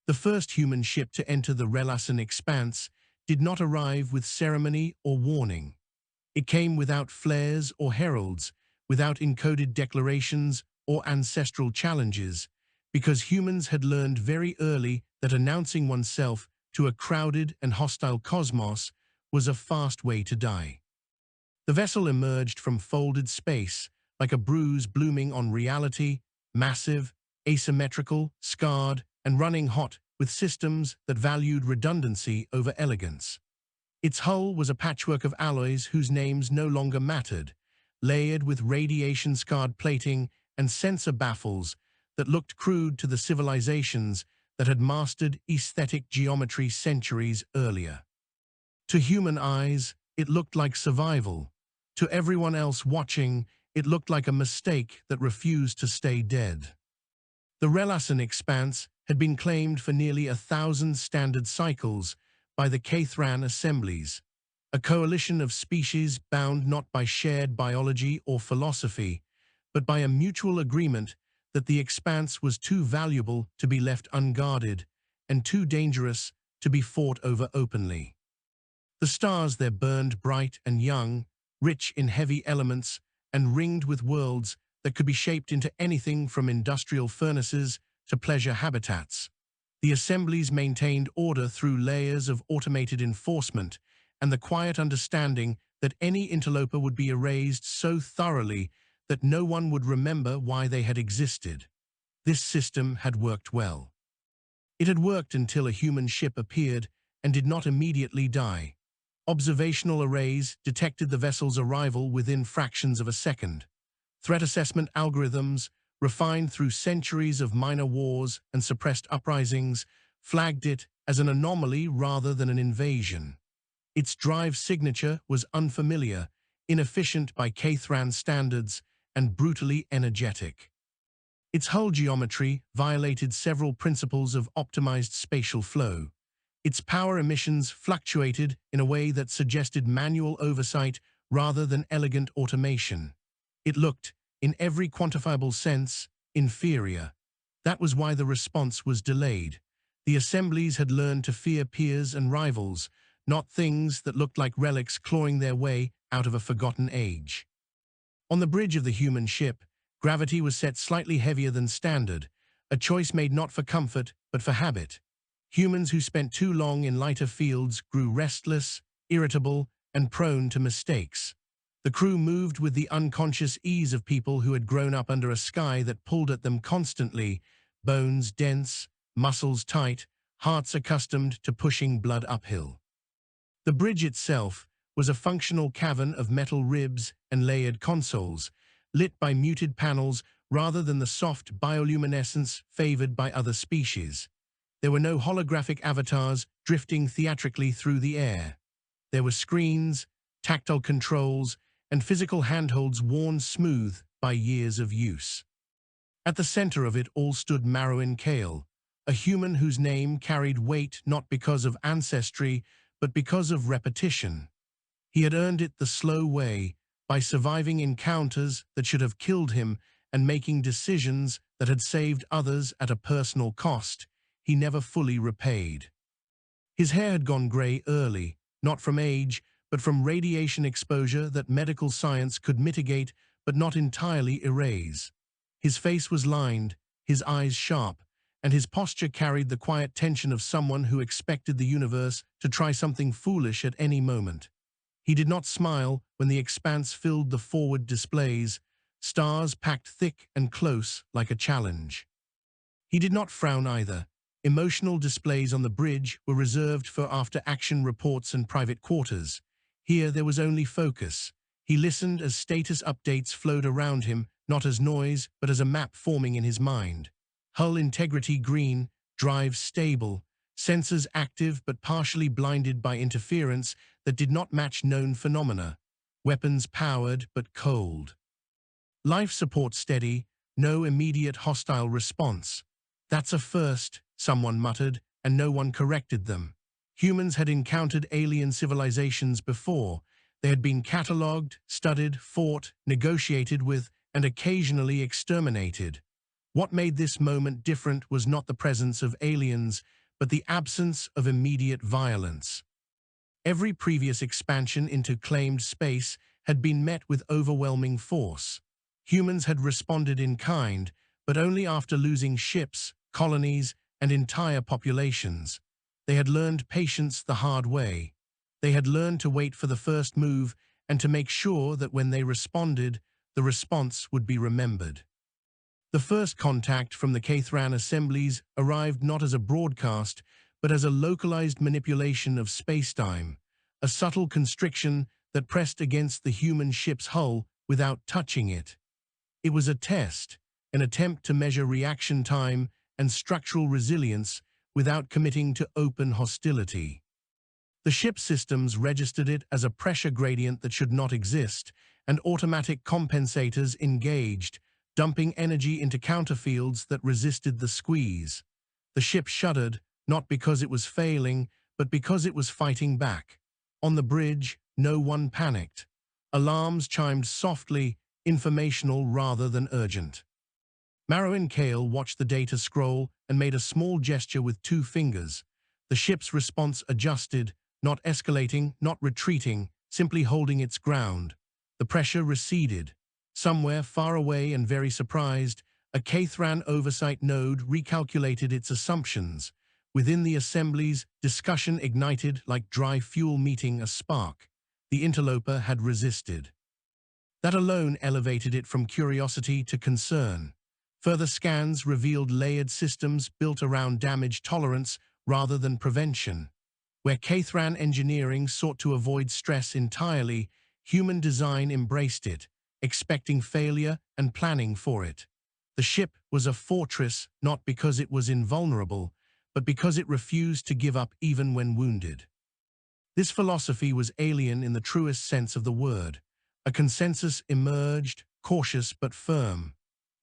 The first human ship to enter the Relasan expanse did not arrive with ceremony or warning. It came without flares or heralds, without encoded declarations or ancestral challenges, because humans had learned very early that announcing oneself to a crowded and hostile cosmos was a fast way to die. The vessel emerged from folded space, like a bruise blooming on reality, massive, asymmetrical, scarred, and running hot with systems that valued redundancy over elegance. Its hull was a patchwork of alloys whose names no longer mattered, layered with radiation-scarred plating and sensor baffles that looked crude to the civilizations that had mastered aesthetic geometry centuries earlier. To human eyes, it looked like survival. To everyone else watching, it looked like a mistake that refused to stay dead. The Relasan expanse had been claimed for nearly 1,000 standard cycles by the Caithran assemblies, a coalition of species bound not by shared biology or philosophy, but by a mutual agreement that the expanse was too valuable to be left unguarded and too dangerous to be fought over openly. The stars there burned bright and young, rich in heavy elements and ringed with worlds that could be shaped into anything from industrial furnaces to pleasure habitats. The assemblies maintained order through layers of automated enforcement and the quiet understanding that any interloper would be erased so thoroughly that no one would remember why they had existed. This system had worked well. It had worked until a human ship appeared and did not immediately die. Observational arrays detected the vessel's arrival within fractions of a second. Threat assessment algorithms, refined through centuries of minor wars and suppressed uprisings, flagged it as an anomaly rather than an invasion. Its drive signature was unfamiliar, inefficient by Caithran standards, and brutally energetic. Its hull geometry violated several principles of optimized spatial flow. Its power emissions fluctuated in a way that suggested manual oversight rather than elegant automation. It looked, in every quantifiable sense, inferior. That was why the response was delayed. The assemblies had learned to fear peers and rivals, not things that looked like relics clawing their way out of a forgotten age. On the bridge of the human ship, gravity was set slightly heavier than standard, a choice made not for comfort but for habit. Humans who spent too long in lighter fields grew restless, irritable, and prone to mistakes. The crew moved with the unconscious ease of people who had grown up under a sky that pulled at them constantly, bones dense, muscles tight, hearts accustomed to pushing blood uphill. The bridge itself was a functional cavern of metal ribs and layered consoles, lit by muted panels rather than the soft bioluminescence favored by other species. There were no holographic avatars drifting theatrically through the air. There were screens, tactile controls, and physical handholds worn smooth by years of use. At the center of it all stood Marowyn Kale, a human whose name carried weight not because of ancestry, but because of repetition. He had earned it the slow way, by surviving encounters that should have killed him and making decisions that had saved others at a personal cost he never fully repaid. His hair had gone gray early, not from age, but from radiation exposure that medical science could mitigate but not entirely erase. His face was lined, his eyes sharp, and his posture carried the quiet tension of someone who expected the universe to try something foolish at any moment. He did not smile when the expanse filled the forward displays, stars packed thick and close like a challenge. He did not frown either. Emotional displays on the bridge were reserved for after-action reports and private quarters. Here there was only focus. He listened as status updates flowed around him, not as noise, but as a map forming in his mind. Hull integrity green, drive stable, sensors active but partially blinded by interference that did not match known phenomena, weapons powered but cold. Life support steady, no immediate hostile response. That's a first, someone muttered, and no one corrected them. Humans had encountered alien civilizations before. They had been catalogued, studied, fought, negotiated with, and occasionally exterminated. What made this moment different was not the presence of aliens, but the absence of immediate violence. Every previous expansion into claimed space had been met with overwhelming force. Humans had responded in kind, but only after losing ships, colonies, and entire populations. They had learned patience the hard way. They had learned to wait for the first move and to make sure that when they responded, the response would be remembered. The first contact from the Caithran assemblies arrived not as a broadcast, but as a localized manipulation of spacetime, a subtle constriction that pressed against the human ship's hull without touching it. It was a test, an attempt to measure reaction time and structural resilience without committing to open hostility. The ship systems registered it as a pressure gradient that should not exist, and automatic compensators engaged, dumping energy into counterfields that resisted the squeeze. The ship shuddered, not because it was failing, but because it was fighting back. On the bridge, no one panicked. Alarms chimed softly, informational rather than urgent. Marrow Kale watched the data scroll and made a small gesture with 2 fingers. The ship's response adjusted, not escalating, not retreating, simply holding its ground. The pressure receded. Somewhere far away and very surprised, a Caithran oversight node recalculated its assumptions. Within the assemblies, discussion ignited like dry fuel meeting a spark. The interloper had resisted. That alone elevated it from curiosity to concern. Further scans revealed layered systems built around damage tolerance rather than prevention. Where Caithran engineering sought to avoid stress entirely, human design embraced it, expecting failure and planning for it. The ship was a fortress not because it was invulnerable, but because it refused to give up even when wounded. This philosophy was alien in the truest sense of the word. A consensus emerged, cautious but firm.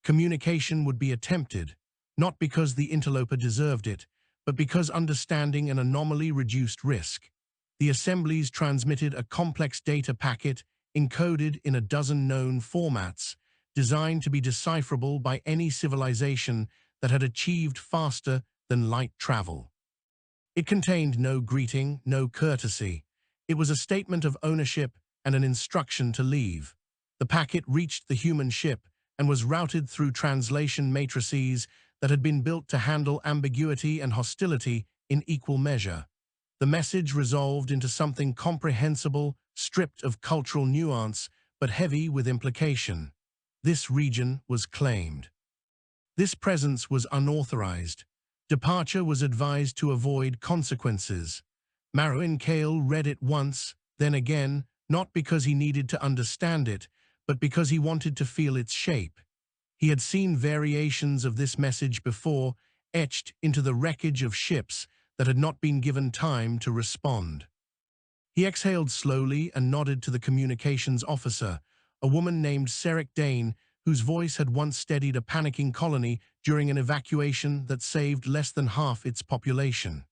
Communication would be attempted, not because the interloper deserved it, but because understanding an anomaly reduced risk. The assemblies transmitted a complex data packet encoded in a dozen known formats, designed to be decipherable by any civilization that had achieved faster than light travel. It contained no greeting, no courtesy. It was a statement of ownership and an instruction to leave. The packet reached the human ship and was routed through translation matrices that had been built to handle ambiguity and hostility in equal measure. The message resolved into something comprehensible, stripped of cultural nuance, but heavy with implication. This region was claimed. This presence was unauthorized. Departure was advised to avoid consequences. Marrow Kale read it once, then again, not because he needed to understand it, but because he wanted to feel its shape. He had seen variations of this message before, etched into the wreckage of ships that had not been given time to respond. He exhaled slowly and nodded to the communications officer, a woman named Seric Dane, whose voice had once steadied a panicking colony during an evacuation that saved less than half its population.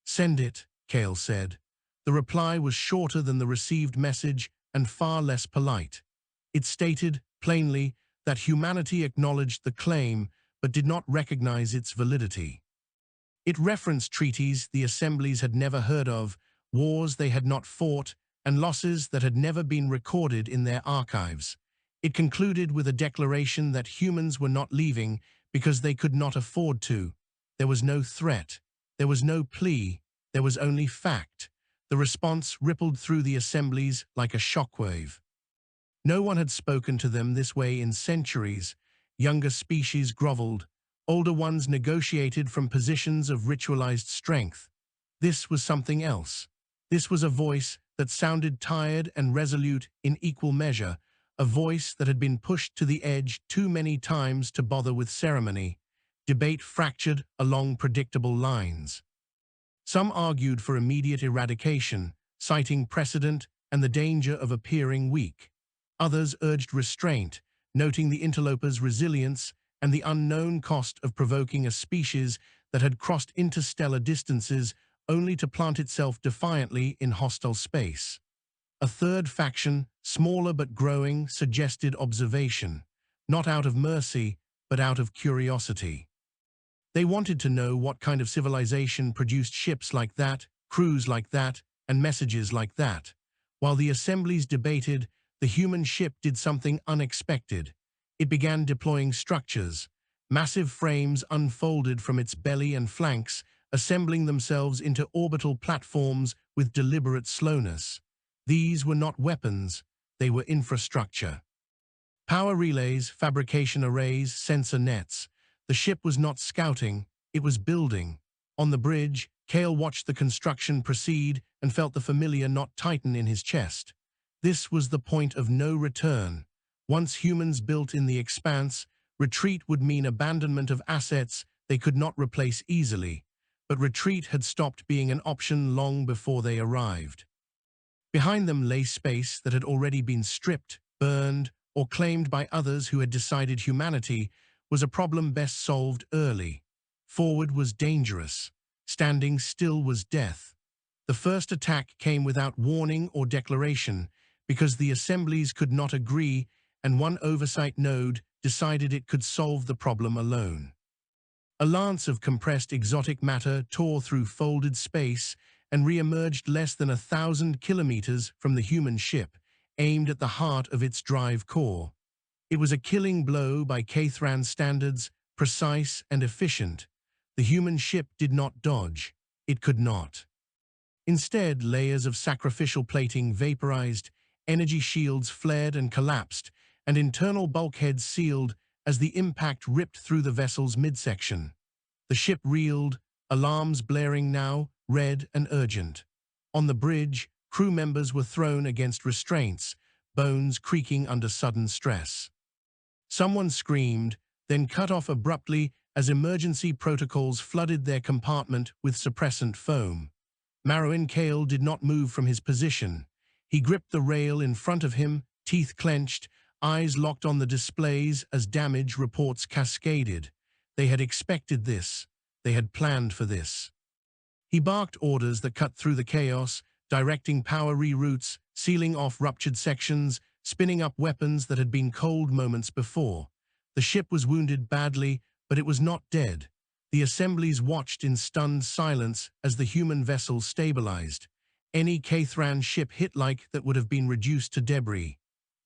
"Send it," Kale said. The reply was shorter than the received message and far less polite. It stated, plainly, that humanity acknowledged the claim but did not recognize its validity. It referenced treaties the assemblies had never heard of, wars they had not fought, and losses that had never been recorded in their archives. It concluded with a declaration that humans were not leaving because they could not afford to. There was no threat. There was no plea. There was only fact. The response rippled through the assemblies like a shockwave. No one had spoken to them this way in centuries. Younger species groveled. Older ones negotiated from positions of ritualized strength. This was something else. This was a voice that sounded tired and resolute in equal measure, a voice that had been pushed to the edge too many times to bother with ceremony. Debate fractured along predictable lines. Some argued for immediate eradication, citing precedent and the danger of appearing weak. Others urged restraint, noting the interloper's resilience and the unknown cost of provoking a species that had crossed interstellar distances only to plant itself defiantly in hostile space. A third faction, smaller but growing, suggested observation, not out of mercy, but out of curiosity. They wanted to know what kind of civilization produced ships like that, crews like that, and messages like that. While the assemblies debated, the human ship did something unexpected. It began deploying structures. Massive frames unfolded from its belly and flanks, assembling themselves into orbital platforms with deliberate slowness. These were not weapons, they were infrastructure. Power relays, fabrication arrays, sensor nets. The ship was not scouting, it was building. On the bridge, Cale watched the construction proceed and felt the familiar knot tighten in his chest. This was the point of no return. Once humans built in the expanse, retreat would mean abandonment of assets they could not replace easily. But retreat had stopped being an option long before they arrived. Behind them lay space that had already been stripped, burned, or claimed by others who had decided humanity was a problem best solved early. Forward was dangerous. Standing still was death. The first attack came without warning or declaration because the assemblies could not agree and one oversight node decided it could solve the problem alone. A lance of compressed exotic matter tore through folded space and re-emerged less than 1,000 kilometers from the human ship, aimed at the heart of its drive core. It was a killing blow by Cathran standards, precise and efficient. The human ship did not dodge. It could not. Instead, layers of sacrificial plating vaporized, energy shields flared and collapsed, and internal bulkheads sealed as the impact ripped through the vessel's midsection. The ship reeled, alarms blaring now, red and urgent. On the bridge, crew members were thrown against restraints, bones creaking under sudden stress. Someone screamed, then cut off abruptly as emergency protocols flooded their compartment with suppressant foam. Marowin Cale did not move from his position. He gripped the rail in front of him, teeth clenched, eyes locked on the displays as damage reports cascaded. They had expected this. They had planned for this. He barked orders that cut through the chaos, directing power reroutes, sealing off ruptured sections, spinning up weapons that had been cold moments before. The ship was wounded badly, but it was not dead. The assemblies watched in stunned silence as the human vessel stabilized. Any Cathran ship hit like that would have been reduced to debris.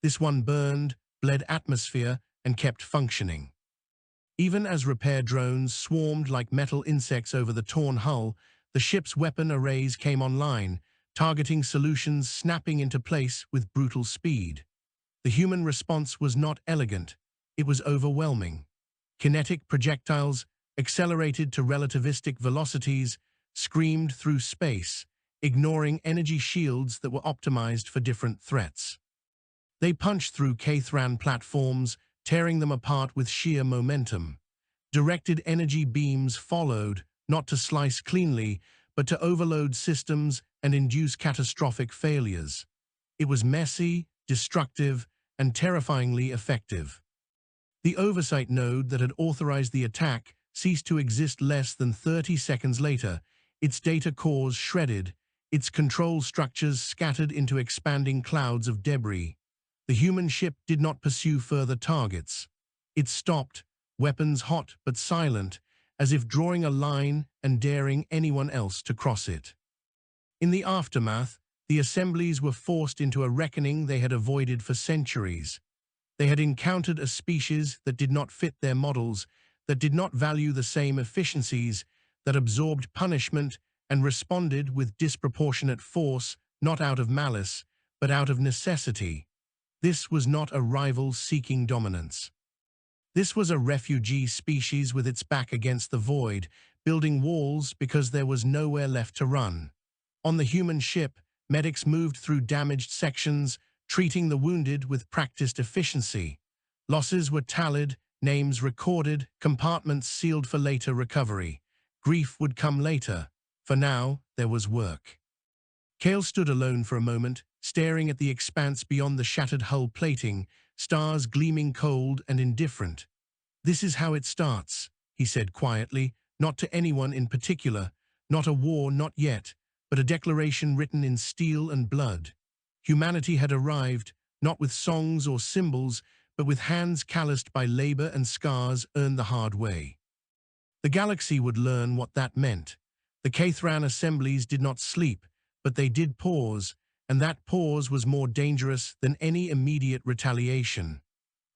This one burned, bled atmosphere, and kept functioning. Even as repair drones swarmed like metal insects over the torn hull, the ship's weapon arrays came online, targeting solutions snapping into place with brutal speed. The human response was not elegant, it was overwhelming. Kinetic projectiles, accelerated to relativistic velocities, screamed through space, ignoring energy shields that were optimized for different threats. They punched through Cathran platforms, tearing them apart with sheer momentum. Directed energy beams followed, not to slice cleanly, but to overload systems and induce catastrophic failures. It was messy, destructive, and terrifyingly effective. The oversight node that had authorized the attack ceased to exist less than 30 seconds later, its data cores shredded, its control structures scattered into expanding clouds of debris. The human ship did not pursue further targets. It stopped, weapons hot but silent, as if drawing a line and daring anyone else to cross it. In the aftermath, the assemblies were forced into a reckoning they had avoided for centuries. They had encountered a species that did not fit their models, that did not value the same efficiencies, that absorbed punishment and responded with disproportionate force, not out of malice, but out of necessity. This was not a rival seeking dominance. This was a refugee species with its back against the void, building walls because there was nowhere left to run. On the human ship, medics moved through damaged sections, treating the wounded with practiced efficiency. Losses were tallied, names recorded, compartments sealed for later recovery. Grief would come later. For now, there was work. Cale stood alone for a moment, staring at the expanse beyond the shattered hull plating, stars gleaming cold and indifferent. "This is how it starts," he said quietly, not to anyone in particular, not a war, not yet, but a declaration written in steel and blood. Humanity had arrived, not with songs or symbols, but with hands calloused by labor and scars earned the hard way. The galaxy would learn what that meant. The Caithran assemblies did not sleep, but they did pause, and that pause was more dangerous than any immediate retaliation.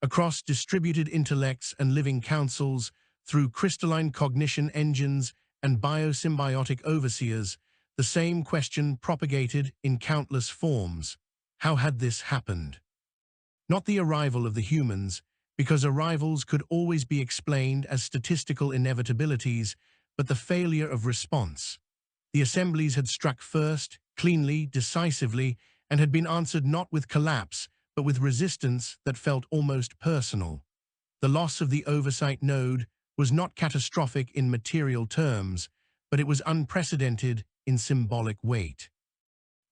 Across distributed intellects and living councils, through crystalline cognition engines and biosymbiotic overseers, the same question propagated in countless forms. How had this happened? Not the arrival of the humans, because arrivals could always be explained as statistical inevitabilities, but the failure of response. The assemblies had struck first, cleanly, decisively, and had been answered not with collapse, but with resistance that felt almost personal. The loss of the oversight node was not catastrophic in material terms, but it was unprecedented in symbolic weight.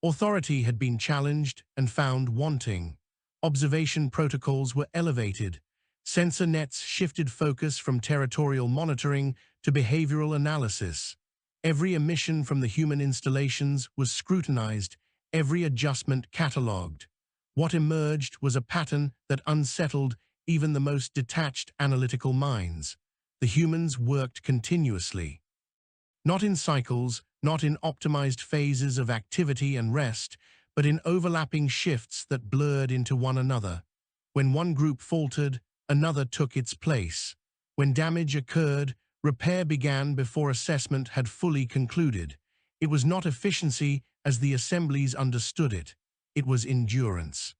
Authority had been challenged and found wanting. Observation protocols were elevated. Sensor nets shifted focus from territorial monitoring to behavioral analysis. Every emission from the human installations was scrutinized, every adjustment catalogued. What emerged was a pattern that unsettled even the most detached analytical minds. The humans worked continuously. Not in cycles, not in optimized phases of activity and rest, but in overlapping shifts that blurred into one another. When one group faltered, another took its place. When damage occurred, repair began before assessment had fully concluded. It was not efficiency as the assemblies understood it. It was endurance.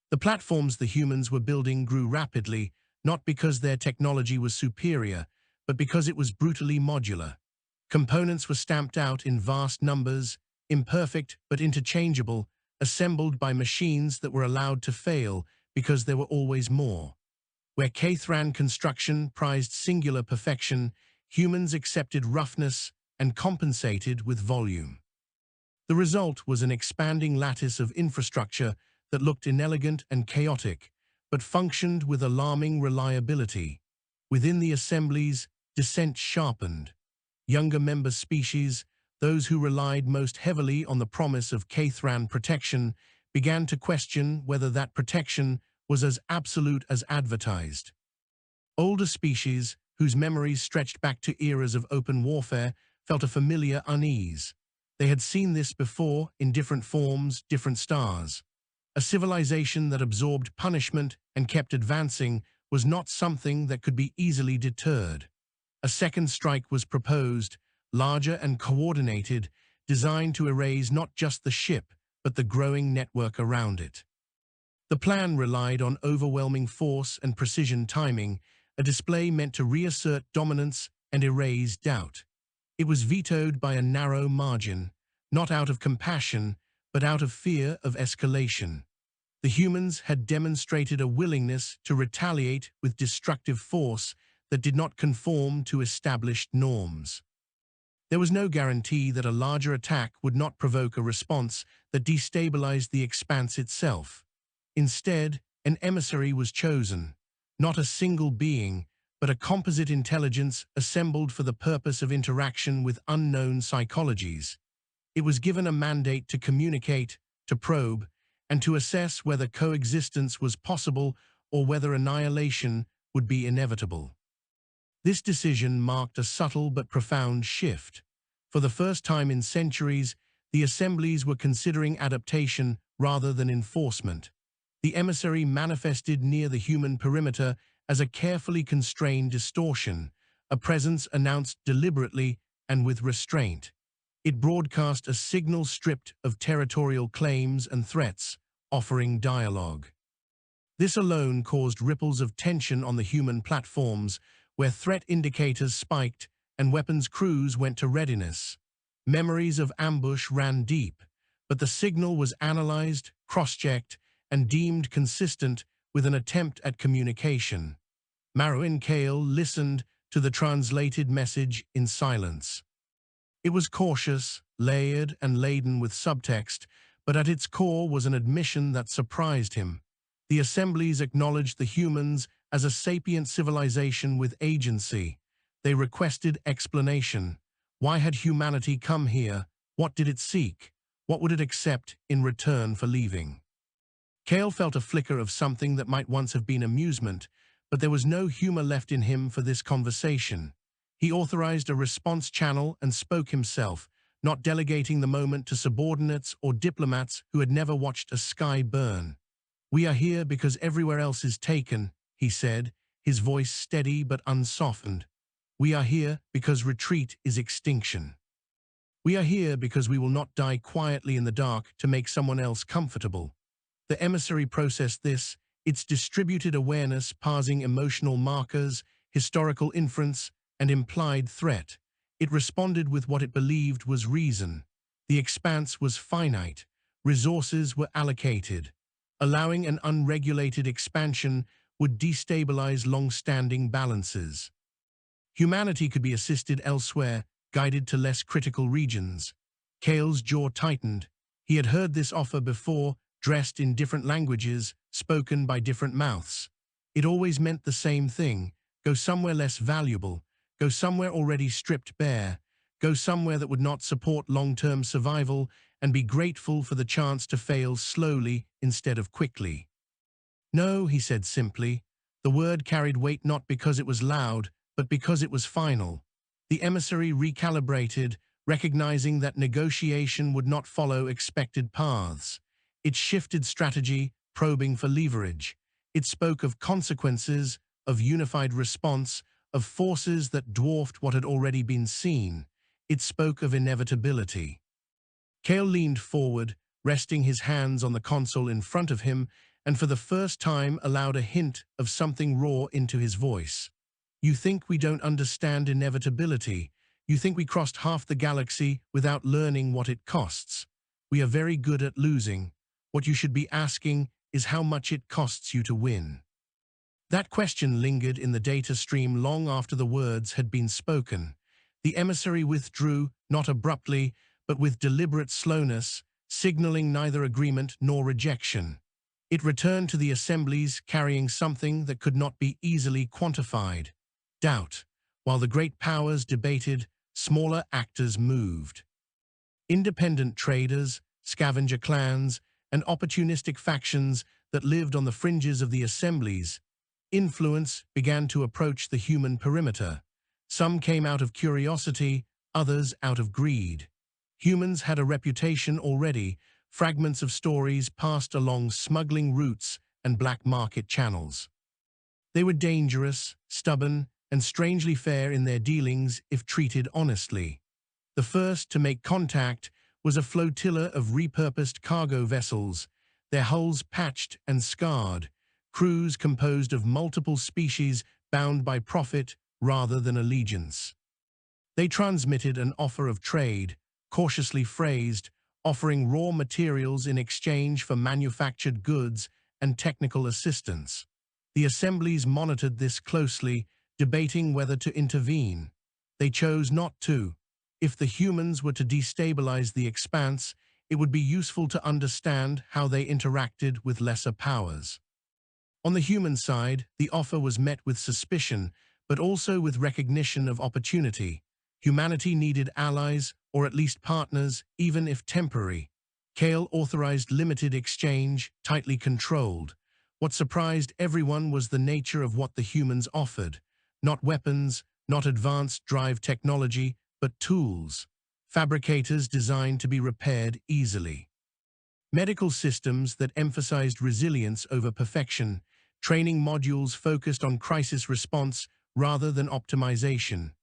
The platforms the humans were building grew rapidly, not because their technology was superior, but because it was brutally modular. Components were stamped out in vast numbers, imperfect but interchangeable, assembled by machines that were allowed to fail because there were always more. Where Caithran construction prized singular perfection, humans accepted roughness and compensated with volume. The result was an expanding lattice of infrastructure that looked inelegant and chaotic, but functioned with alarming reliability. Within the assemblies, dissent sharpened. Younger member species, those who relied most heavily on the promise of Caithran protection, began to question whether that protection was as absolute as advertised. Older species, whose memories stretched back to eras of open warfare, felt a familiar unease. They had seen this before, in different forms, different stars. A civilization that absorbed punishment and kept advancing was not something that could be easily deterred. A second strike was proposed, larger and coordinated, designed to erase not just the ship, but the growing network around it. The plan relied on overwhelming force and precision timing, a display meant to reassert dominance and erase doubt. It was vetoed by a narrow margin, not out of compassion, but out of fear of escalation. The humans had demonstrated a willingness to retaliate with destructive force that did not conform to established norms. There was no guarantee that a larger attack would not provoke a response that destabilized the expanse itself. Instead, an emissary was chosen, not a single being, but a composite intelligence assembled for the purpose of interaction with unknown psychologies. It was given a mandate to communicate, to probe, and to assess whether coexistence was possible or whether annihilation would be inevitable. This decision marked a subtle but profound shift. For the first time in centuries, the assemblies were considering adaptation rather than enforcement. The emissary manifested near the human perimeter as a carefully constrained distortion, a presence announced deliberately and with restraint. It broadcast a signal stripped of territorial claims and threats, offering dialogue. This alone caused ripples of tension on the human platforms, where threat indicators spiked and weapons crews went to readiness. Memories of ambush ran deep, but the signal was analyzed, cross-checked, and deemed consistent with an attempt at communication. Marouin Kale listened to the translated message in silence. It was cautious, layered, and laden with subtext, but at its core was an admission that surprised him. The assemblies acknowledged the humans as a sapient civilization with agency. They requested explanation. Why had humanity come here? What did it seek? What would it accept in return for leaving? Kale felt a flicker of something that might once have been amusement, but there was no humor left in him for this conversation. He authorized a response channel and spoke himself, not delegating the moment to subordinates or diplomats who had never watched a sky burn. "We are here because everywhere else is taken," he said, his voice steady but unsoftened. "We are here because retreat is extinction. We are here because we will not die quietly in the dark to make someone else comfortable." The emissary processed this, its distributed awareness parsing emotional markers, historical inference, and implied threat. It responded with what it believed was reason. The expanse was finite. Resources were allocated. Allowing an unregulated expansion would destabilize long-standing balances. Humanity could be assisted elsewhere, guided to less critical regions. Kale's jaw tightened. He had heard this offer before, dressed in different languages, spoken by different mouths. It always meant the same thing: go somewhere less valuable, go somewhere already stripped bare, go somewhere that would not support long-term survival, and be grateful for the chance to fail slowly instead of quickly. "No," he said simply. The word carried weight not because it was loud, but because it was final. The emissary recalibrated, recognizing that negotiation would not follow expected paths. It shifted strategy, probing for leverage. It spoke of consequences, of unified response, of forces that dwarfed what had already been seen. It spoke of inevitability. Kale leaned forward, resting his hands on the console in front of him, and for the first time allowed a hint of something raw into his voice. "You think we don't understand inevitability. You think we crossed half the galaxy without learning what it costs. We are very good at losing. What you should be asking is how much it costs you to win." That question lingered in the data stream long after the words had been spoken. The emissary withdrew, not abruptly, but with deliberate slowness, signaling neither agreement nor rejection. It returned to the assemblies carrying something that could not be easily quantified: doubt. While the great powers debated, smaller actors moved. Independent traders, scavenger clans, and opportunistic factions that lived on the fringes of the assemblies. Influence began to approach the human perimeter. Some came out of curiosity, others out of greed. Humans had a reputation already, fragments of stories passed along smuggling routes and black market channels. They were dangerous, stubborn, and strangely fair in their dealings if treated honestly. The first to make contact was a flotilla of repurposed cargo vessels, their hulls patched and scarred, crews composed of multiple species bound by profit rather than allegiance. They transmitted an offer of trade, cautiously phrased, offering raw materials in exchange for manufactured goods and technical assistance. The assemblies monitored this closely, debating whether to intervene. They chose not to. If the humans were to destabilize the expanse, it would be useful to understand how they interacted with lesser powers. On the human side, the offer was met with suspicion, but also with recognition of opportunity. Humanity needed allies, or at least partners, even if temporary. Kale authorized limited exchange, tightly controlled. What surprised everyone was the nature of what the humans offered. Not weapons, not advanced drive technology, but tools. Fabricators designed to be repaired easily. Medical systems that emphasized resilience over perfection. Training modules focused on crisis response rather than optimization.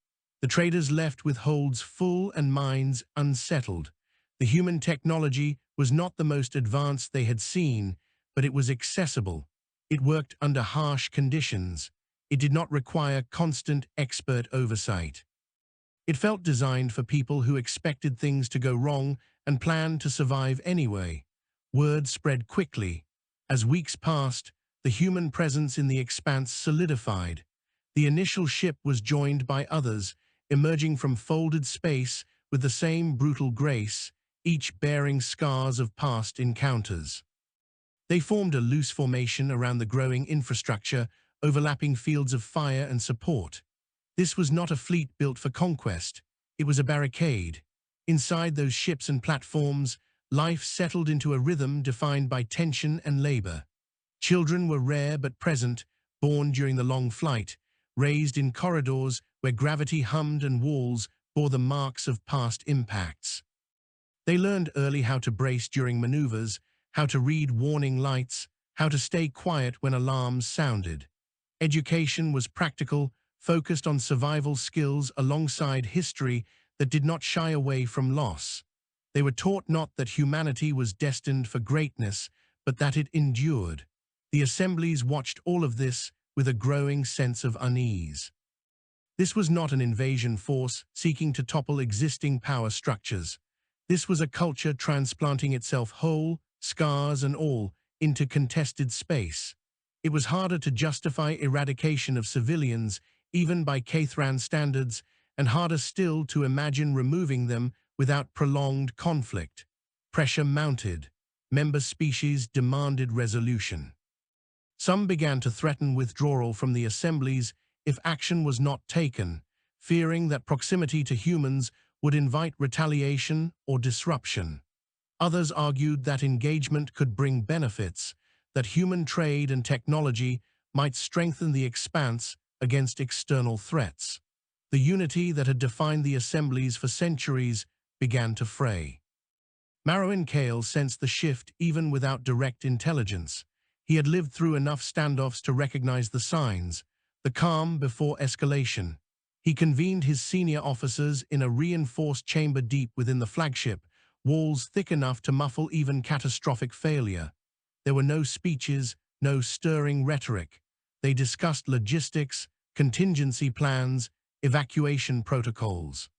The traders left with holds full and minds unsettled. The human technology was not the most advanced they had seen, but it was accessible. It worked under harsh conditions. It did not require constant expert oversight. It felt designed for people who expected things to go wrong and planned to survive anyway. Word spread quickly. As weeks passed, the human presence in the expanse solidified. The initial ship was joined by others, emerging from folded space with the same brutal grace, each bearing scars of past encounters. They formed a loose formation around the growing infrastructure, overlapping fields of fire and support. This was not a fleet built for conquest. It was a barricade. Inside those ships and platforms, life settled into a rhythm defined by tension and labor. Children were rare but present, born during the long flight, raised in corridors where gravity hummed and walls bore the marks of past impacts. They learned early how to brace during maneuvers, how to read warning lights, how to stay quiet when alarms sounded. Education was practical, focused on survival skills alongside history that did not shy away from loss. They were taught not that humanity was destined for greatness, but that it endured. The assemblies watched all of this with a growing sense of unease. This was not an invasion force seeking to topple existing power structures. This was a culture transplanting itself whole, scars and all, into contested space. It was harder to justify eradication of civilians, even by Cathran standards, and harder still to imagine removing them without prolonged conflict. Pressure mounted. Member species demanded resolution. Some began to threaten withdrawal from the assemblies if action was not taken, fearing that proximity to humans would invite retaliation or disruption. Others argued that engagement could bring benefits, that human trade and technology might strengthen the expanse against external threats. The unity that had defined the assemblies for centuries began to fray. Marowin Kale sensed the shift even without direct intelligence. He had lived through enough standoffs to recognize the signs, the calm before escalation. He convened his senior officers in a reinforced chamber deep within the flagship, walls thick enough to muffle even catastrophic failure. There were no speeches, no stirring rhetoric. They discussed logistics, contingency plans, evacuation protocols.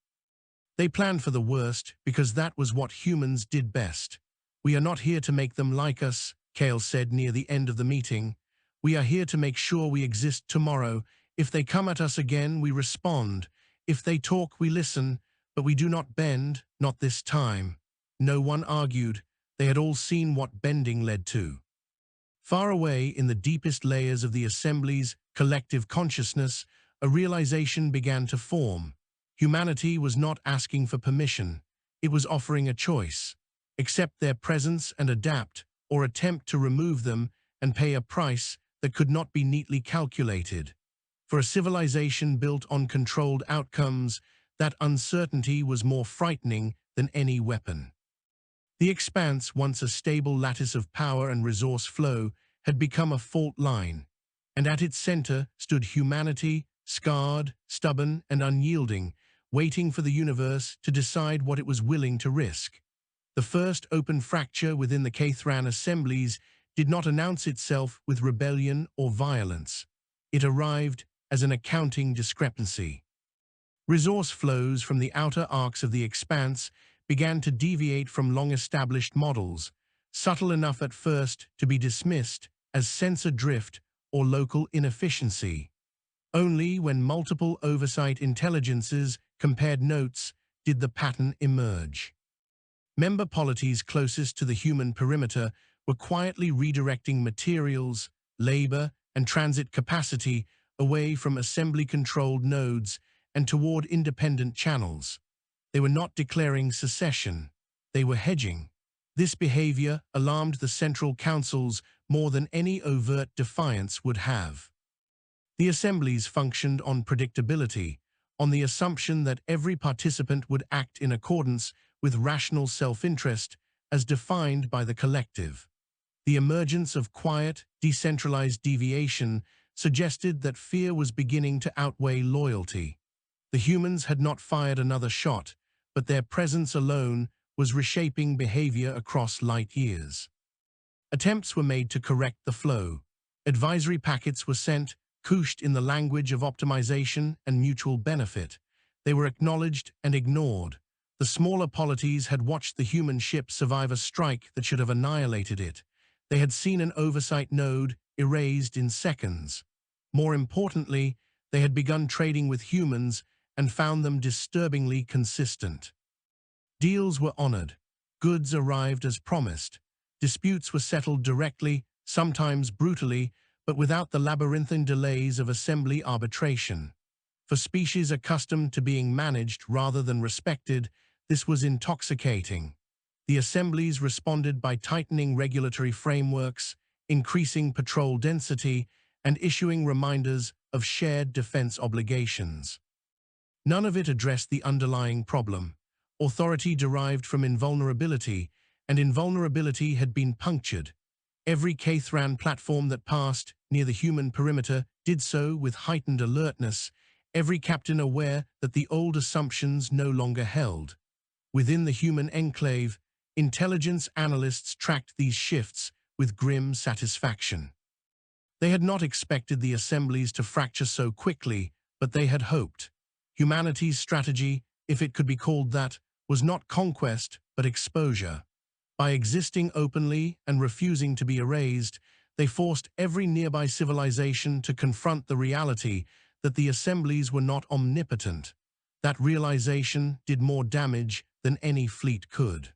They planned for the worst because that was what humans did best. "We are not here to make them like us," Kale said near the end of the meeting. "We are here to make sure we exist tomorrow. If they come at us again, we respond. If they talk, we listen, but we do not bend, not this time." No one argued. They had all seen what bending led to. Far away in the deepest layers of the assembly's collective consciousness, a realization began to form. Humanity was not asking for permission. It was offering a choice. Accept their presence and adapt, or attempt to remove them and pay a price that could not be neatly calculated. For a civilization built on controlled outcomes, that uncertainty was more frightening than any weapon. The expanse, once a stable lattice of power and resource flow, had become a fault line, and at its center stood humanity, scarred, stubborn, and unyielding, waiting for the universe to decide what it was willing to risk. The first open fracture within the Cathran assemblies did not announce itself with rebellion or violence. It arrived as an accounting discrepancy. Resource flows from the outer arcs of the expanse began to deviate from long-established models, subtle enough at first to be dismissed as sensor drift or local inefficiency. Only when multiple oversight intelligences compared notes did the pattern emerge. Member polities closest to the human perimeter were quietly redirecting materials, labor, and transit capacity away from assembly-controlled nodes and toward independent channels. They were not declaring secession. They were hedging. This behavior alarmed the Central Councils more than any overt defiance would have. The assemblies functioned on predictability, on the assumption that every participant would act in accordance with rational self-interest as defined by the collective. The emergence of quiet, decentralized deviation suggested that fear was beginning to outweigh loyalty. The humans had not fired another shot, but their presence alone was reshaping behavior across light years. Attempts were made to correct the flow. Advisory packets were sent, couched in the language of optimization and mutual benefit. They were acknowledged and ignored. The smaller polities had watched the human ship survive a strike that should have annihilated it. They had seen an oversight node erased in seconds. More importantly, they had begun trading with humans and found them disturbingly consistent. Deals were honored. Goods arrived as promised. Disputes were settled directly, sometimes brutally, but without the labyrinthine delays of assembly arbitration. For species accustomed to being managed rather than respected, this was intoxicating. The assemblies responded by tightening regulatory frameworks, increasing patrol density, and issuing reminders of shared defense obligations. None of it addressed the underlying problem. Authority derived from invulnerability, and invulnerability had been punctured. Every Kthran platform that passed near the human perimeter did so with heightened alertness, every captain aware that the old assumptions no longer held. Within the human enclave, intelligence analysts tracked these shifts with grim satisfaction. They had not expected the assemblies to fracture so quickly, but they had hoped. Humanity's strategy, if it could be called that, was not conquest but exposure. By existing openly and refusing to be erased, they forced every nearby civilization to confront the reality that the assemblies were not omnipotent. That realization did more damage than any fleet could.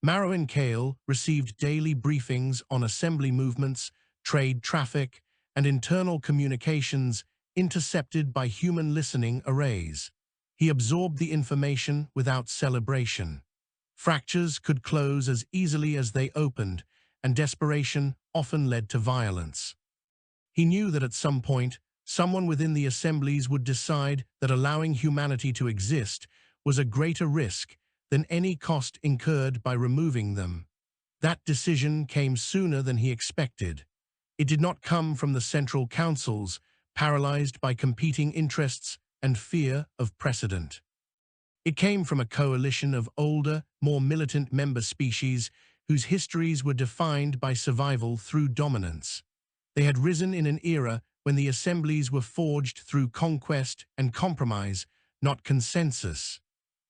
Marrow and Kale received daily briefings on assembly movements, trade traffic, and internal communications intercepted by human listening arrays. He absorbed the information without celebration. Fractures could close as easily as they opened, and desperation often led to violence. He knew that at some point, someone within the assemblies would decide that allowing humanity to exist was a greater risk than any cost incurred by removing them. That decision came sooner than he expected. It did not come from the central councils, paralyzed by competing interests and fear of precedent. It came from a coalition of older, more militant member species whose histories were defined by survival through dominance. They had risen in an era when the assemblies were forged through conquest and compromise, not consensus.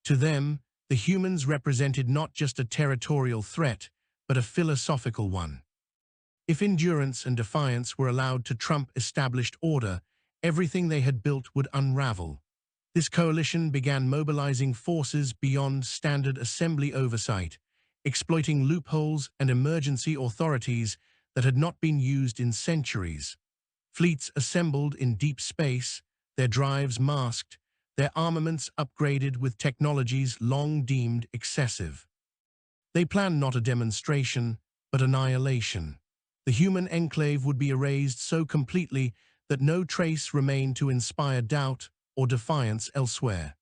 To them, the humans represented not just a territorial threat, but a philosophical one. If endurance and defiance were allowed to trump established order, everything they had built would unravel. This coalition began mobilizing forces beyond standard assembly oversight, exploiting loopholes and emergency authorities that had not been used in centuries. Fleets assembled in deep space, their drives masked, their armaments upgraded with technologies long deemed excessive. They planned not a demonstration, but annihilation. The human enclave would be erased so completely that no trace remained to inspire doubt or defiance elsewhere.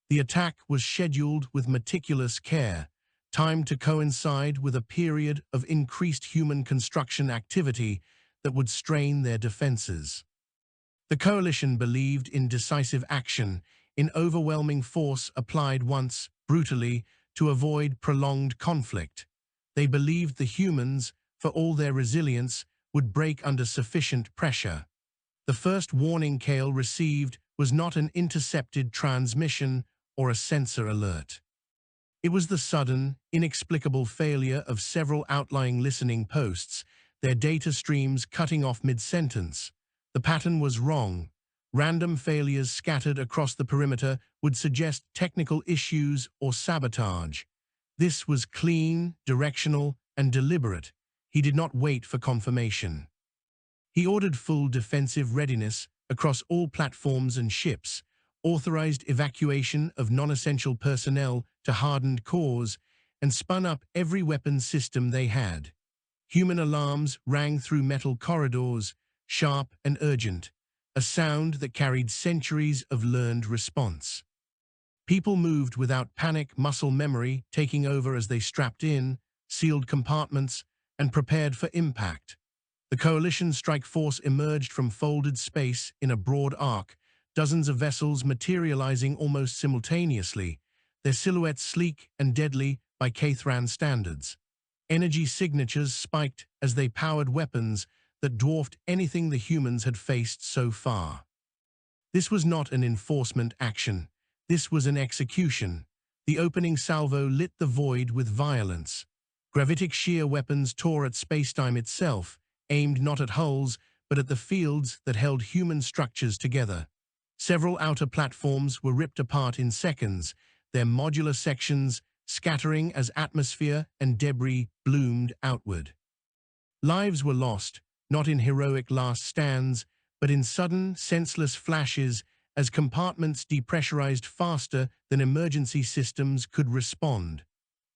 The attack was scheduled with meticulous care, timed to coincide with a period of increased human construction activity that would strain their defenses. The coalition believed in decisive action, in overwhelming force applied once, brutally, to avoid prolonged conflict. They believed the humans, for all their resilience, would break under sufficient pressure. The first warning Kale received was not an intercepted transmission or a sensor alert. It was the sudden, inexplicable failure of several outlying listening posts, their data streams cutting off mid-sentence. The pattern was wrong. Random failures scattered across the perimeter would suggest technical issues or sabotage. This was clean, directional, and deliberate. He did not wait for confirmation. He ordered full defensive readiness across all platforms and ships, authorized evacuation of non-essential personnel to hardened cores, and spun up every weapon system they had. Human alarms rang through metal corridors, sharp and urgent, a sound that carried centuries of learned response. People moved without panic muscle memory taking over as they strapped in, sealed compartments, and prepared for impact. The coalition strike force emerged from folded space in a broad arc, dozens of vessels materializing almost simultaneously, their silhouettes sleek and deadly by Kthran standards. Energy signatures spiked as they powered weapons that dwarfed anything the humans had faced so far. This was not an enforcement action. This was an execution. The opening salvo lit the void with violence. Gravitic shear weapons tore at spacetime itself, aimed not at hulls, but at the fields that held human structures together. Several outer platforms were ripped apart in seconds, their modular sections scattering as atmosphere and debris bloomed outward. Lives were lost, not in heroic last stands, but in sudden, senseless flashes as compartments depressurized faster than emergency systems could respond.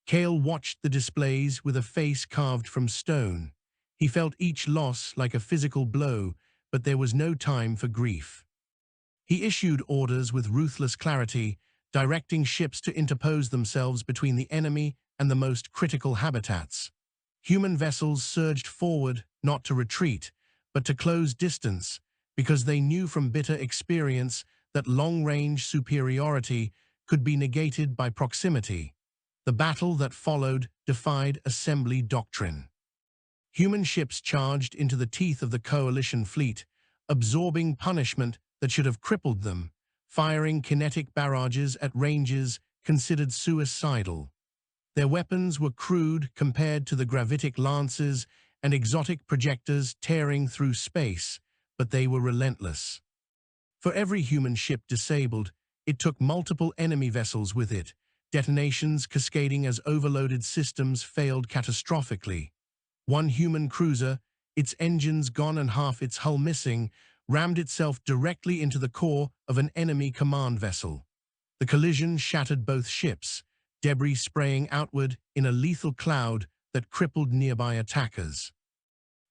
Cale watched the displays with a face carved from stone. He felt each loss like a physical blow, but there was no time for grief. He issued orders with ruthless clarity, directing ships to interpose themselves between the enemy and the most critical habitats. Human vessels surged forward, not to retreat, but to close distance, because they knew from bitter experience that long-range superiority could be negated by proximity. The battle that followed defied assembly doctrine. Human ships charged into the teeth of the coalition fleet, absorbing punishment that should have crippled them, firing kinetic barrages at ranges considered suicidal. Their weapons were crude compared to the gravitic lances and exotic projectors tearing through space, but they were relentless. For every human ship disabled, it took multiple enemy vessels with it, detonations cascading as overloaded systems failed catastrophically. One human cruiser, its engines gone and half its hull missing, rammed itself directly into the core of an enemy command vessel. The collision shattered both ships, debris spraying outward in a lethal cloud that crippled nearby attackers.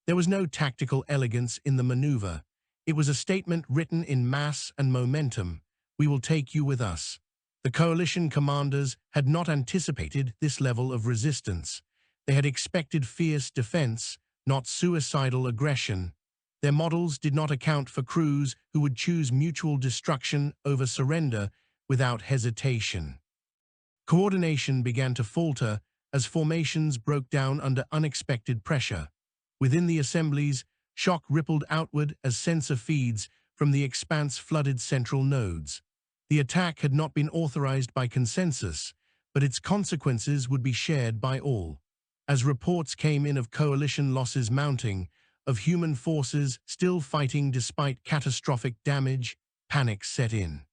There was no tactical elegance in the maneuver. It was a statement written in mass and momentum. We will take you with us. The coalition commanders had not anticipated this level of resistance. They had expected fierce defense, not suicidal aggression. Their models did not account for crews who would choose mutual destruction over surrender without hesitation. Coordination began to falter as formations broke down under unexpected pressure. Within the assemblies, shock rippled outward as sensor feeds from the expanse flooded central nodes. The attack had not been authorized by consensus, but its consequences would be shared by all. As reports came in of coalition losses mounting, of human forces still fighting despite catastrophic damage, panic set in.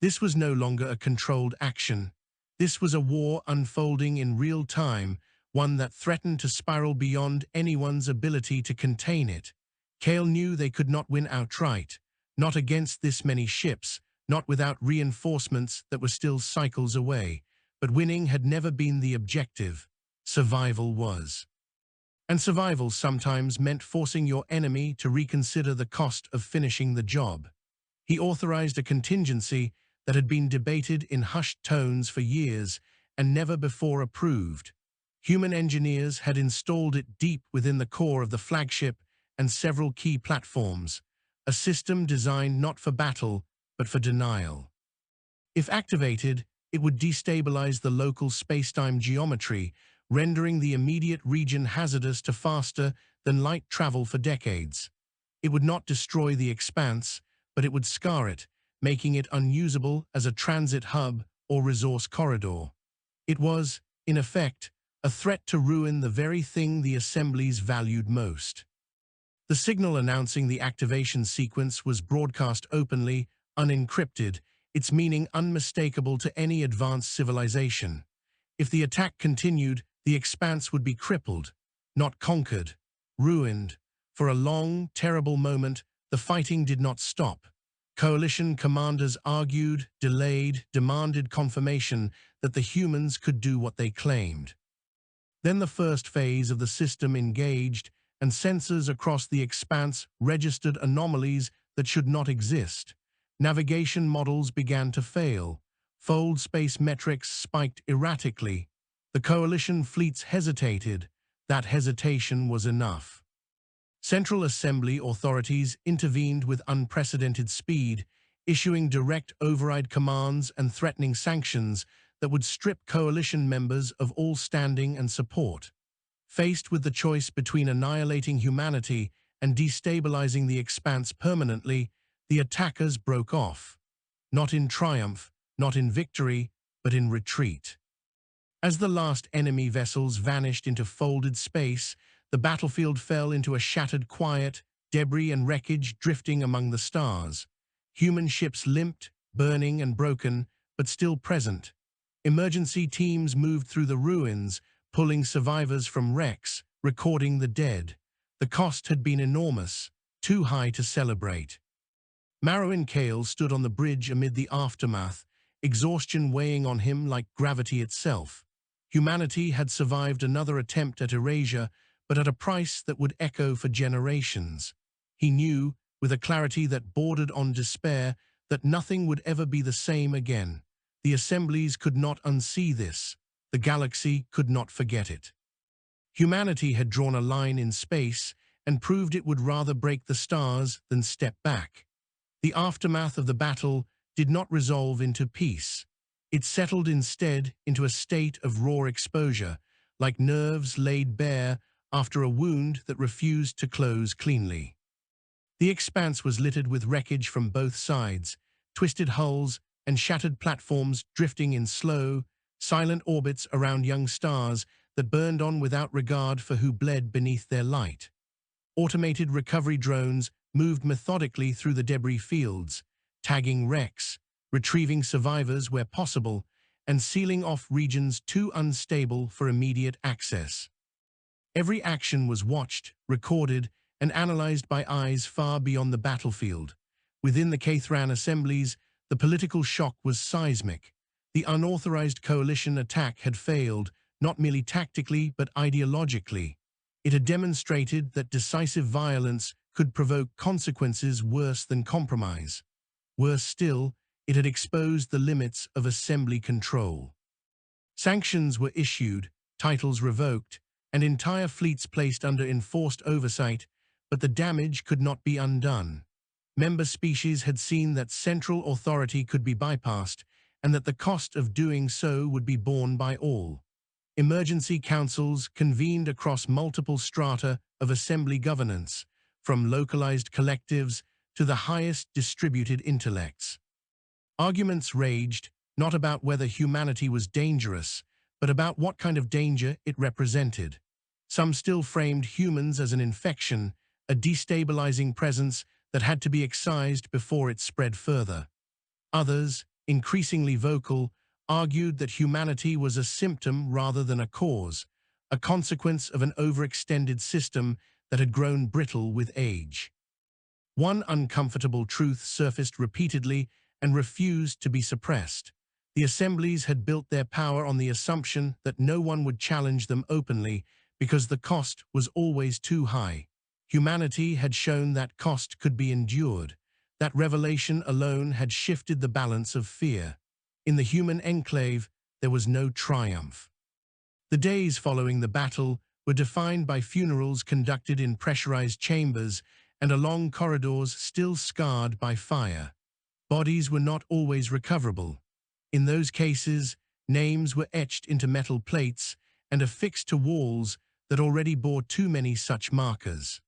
This was no longer a controlled action. This was a war unfolding in real time, one that threatened to spiral beyond anyone's ability to contain it. Cale knew they could not win outright, not against this many ships, not without reinforcements that were still cycles away, but winning had never been the objective. Survival was. And survival sometimes meant forcing your enemy to reconsider the cost of finishing the job. He authorized a contingency that had been debated in hushed tones for years and never before approved. Human engineers had installed it deep within the core of the flagship and several key platforms, a system designed not for battle, but for denial. If activated, it would destabilize the local spacetime geometry, rendering the immediate region hazardous to faster-than-light travel for decades. It would not destroy the expanse, but it would scar it, making it unusable as a transit hub or resource corridor. It was, in effect, a threat to ruin the very thing the assemblies valued most. The signal announcing the activation sequence was broadcast openly, unencrypted, its meaning unmistakable to any advanced civilization. If the attack continued, the expanse would be crippled, not conquered, ruined. For a long, terrible moment, the fighting did not stop. Coalition commanders argued, delayed, demanded confirmation that the humans could do what they claimed. Then the first phase of the system engaged, and sensors across the expanse registered anomalies that should not exist. Navigation models began to fail. Fold space metrics spiked erratically. The coalition fleets hesitated. That hesitation was enough. Central Assembly authorities intervened with unprecedented speed, issuing direct override commands and threatening sanctions that would strip coalition members of all standing and support. Faced with the choice between annihilating humanity and destabilizing the expanse permanently, the attackers broke off. Not in triumph, not in victory, but in retreat. As the last enemy vessels vanished into folded space, the battlefield fell into a shattered quiet, debris and wreckage drifting among the stars. Human ships limped, burning and broken, but still present. Emergency teams moved through the ruins, pulling survivors from wrecks, recording the dead. The cost had been enormous, too high to celebrate. Marrow Cale stood on the bridge amid the aftermath, exhaustion weighing on him like gravity itself. Humanity had survived another attempt at erasure, but at a price that would echo for generations. He knew, with a clarity that bordered on despair, that nothing would ever be the same again. The assemblies could not unsee this. The galaxy could not forget it. Humanity had drawn a line in space and proved it would rather break the stars than step back. The aftermath of the battle did not resolve into peace. It settled instead into a state of raw exposure, like nerves laid bare after a wound that refused to close cleanly. The expanse was littered with wreckage from both sides, twisted hulls and shattered platforms drifting in slow, silent orbits around young stars that burned on without regard for who bled beneath their light. Automated recovery drones moved methodically through the debris fields, tagging wrecks, retrieving survivors where possible, and sealing off regions too unstable for immediate access. Every action was watched, recorded, and analyzed by eyes far beyond the battlefield. Within the Cathran assemblies, the political shock was seismic. The unauthorized coalition attack had failed, not merely tactically but ideologically. It had demonstrated that decisive violence could provoke consequences worse than compromise. Worse still, it had exposed the limits of assembly control. Sanctions were issued, titles revoked, and entire fleets placed under enforced oversight, but the damage could not be undone. Member species had seen that central authority could be bypassed, and that the cost of doing so would be borne by all. Emergency councils convened across multiple strata of assembly governance, from localized collectives to the highest distributed intellects. Arguments raged, not about whether humanity was dangerous, but about what kind of danger it represented. Some still framed humans as an infection, a destabilizing presence that had to be excised before it spread further. Others, increasingly vocal, argued that humanity was a symptom rather than a cause, a consequence of an overextended system that had grown brittle with age. One uncomfortable truth surfaced repeatedly and refused to be suppressed. The assemblies had built their power on the assumption that no one would challenge them openly because the cost was always too high. Humanity had shown that cost could be endured. That revelation alone had shifted the balance of fear. In the human enclave, there was no triumph. The days following the battle were defined by funerals conducted in pressurized chambers and along corridors still scarred by fire. Bodies were not always recoverable. In those cases, names were etched into metal plates and affixed to walls that already bore too many such markers.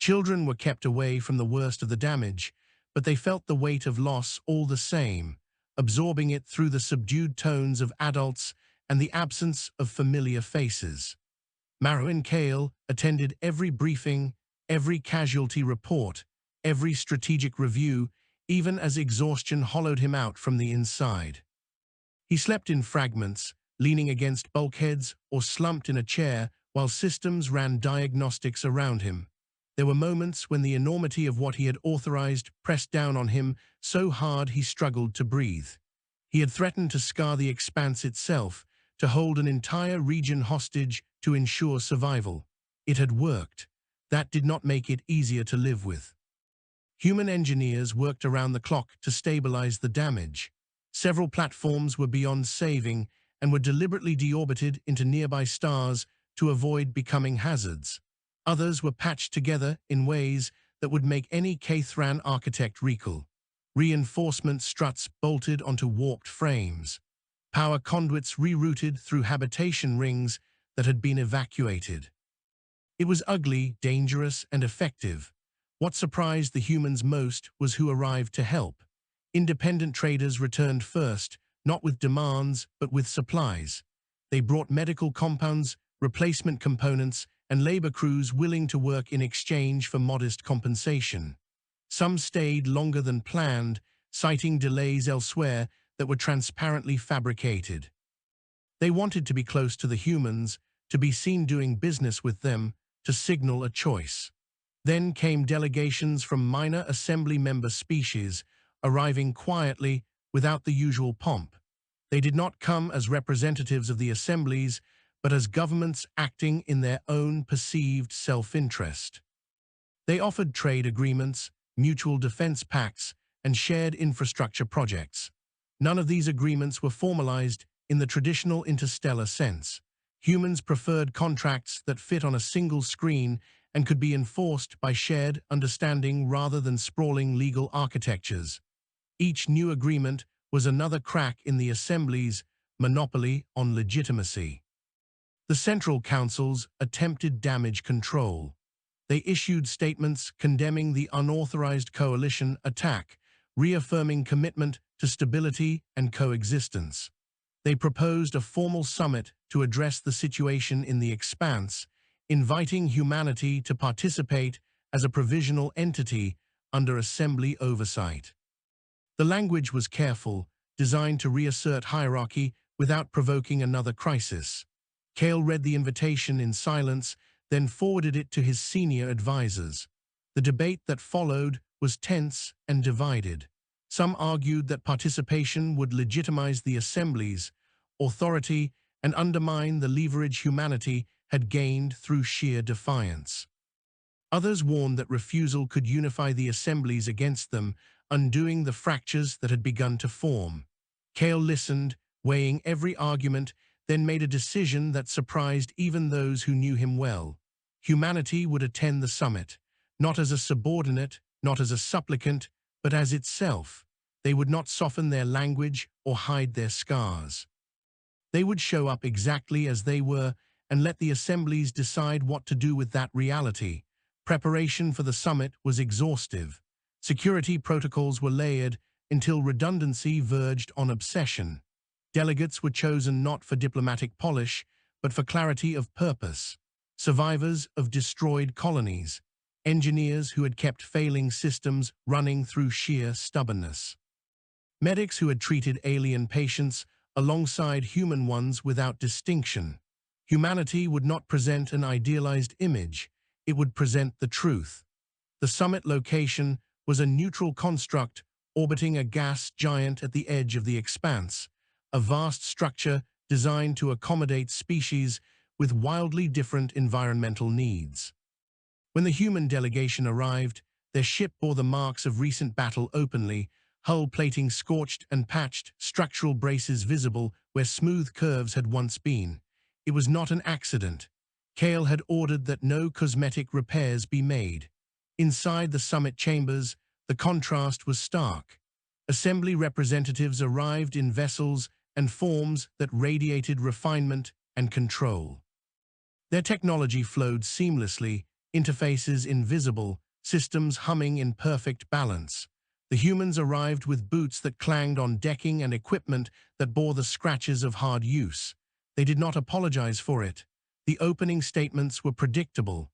Children were kept away from the worst of the damage, but they felt the weight of loss all the same, absorbing it through the subdued tones of adults and the absence of familiar faces. Marwyn Cale attended every briefing, every casualty report, every strategic review, even as exhaustion hollowed him out from the inside. He slept in fragments, leaning against bulkheads or slumped in a chair while systems ran diagnostics around him. There were moments when the enormity of what he had authorized pressed down on him so hard he struggled to breathe. He had threatened to scar the expanse itself, to hold an entire region hostage to ensure survival. It had worked. That did not make it easier to live with. Human engineers worked around the clock to stabilize the damage. Several platforms were beyond saving and were deliberately deorbited into nearby stars to avoid becoming hazards. Others were patched together in ways that would make any Cathran architect recoil. Reinforcement struts bolted onto warped frames. Power conduits rerouted through habitation rings that had been evacuated. It was ugly, dangerous, and effective. What surprised the humans most was who arrived to help. Independent traders returned first, not with demands, but with supplies. They brought medical compounds, replacement components, and labor crews willing to work in exchange for modest compensation. Some stayed longer than planned, citing delays elsewhere that were transparently fabricated. They wanted to be close to the humans, to be seen doing business with them, to signal a choice. Then came delegations from minor assembly member species, arriving quietly without the usual pomp. They did not come as representatives of the assemblies, but as governments acting in their own perceived self-interest. They offered trade agreements, mutual defense pacts, and shared infrastructure projects. None of these agreements were formalized in the traditional interstellar sense. Humans preferred contracts that fit on a single screen and could be enforced by shared understanding rather than sprawling legal architectures. Each new agreement was another crack in the Assembly's monopoly on legitimacy. The Central Councils attempted damage control. They issued statements condemning the unauthorized coalition attack, reaffirming commitment to stability and coexistence. They proposed a formal summit to address the situation in the expanse, inviting humanity to participate as a provisional entity under Assembly oversight. The language was careful, designed to reassert hierarchy without provoking another crisis. Cale read the invitation in silence, then forwarded it to his senior advisors. The debate that followed was tense and divided. Some argued that participation would legitimize the Assembly's authority and undermine the leverage humanity had gained through sheer defiance. Others warned that refusal could unify the Assemblies against them, undoing the fractures that had begun to form. Cale listened, weighing every argument, then made a decision that surprised even those who knew him well. Humanity would attend the summit, not as a subordinate, not as a supplicant, but as itself. They would not soften their language or hide their scars. They would show up exactly as they were and let the assemblies decide what to do with that reality. Preparation for the summit was exhaustive. Security protocols were layered until redundancy verged on obsession. Delegates were chosen not for diplomatic polish, but for clarity of purpose. Survivors of destroyed colonies, engineers who had kept failing systems running through sheer stubbornness. Medics who had treated alien patients alongside human ones without distinction. Humanity would not present an idealized image, it would present the truth. The summit location was a neutral construct orbiting a gas giant at the edge of the expanse, a vast structure designed to accommodate species with wildly different environmental needs. When the human delegation arrived, their ship bore the marks of recent battle openly, hull plating scorched and patched, structural braces visible where smooth curves had once been. It was not an accident. Cale had ordered that no cosmetic repairs be made. Inside the summit chambers, the contrast was stark. Assembly representatives arrived in vessels and forms that radiated refinement and control. Their technology flowed seamlessly, interfaces invisible, systems humming in perfect balance. The humans arrived with boots that clanged on decking and equipment that bore the scratches of hard use. They did not apologize for it. The opening statements were predictable.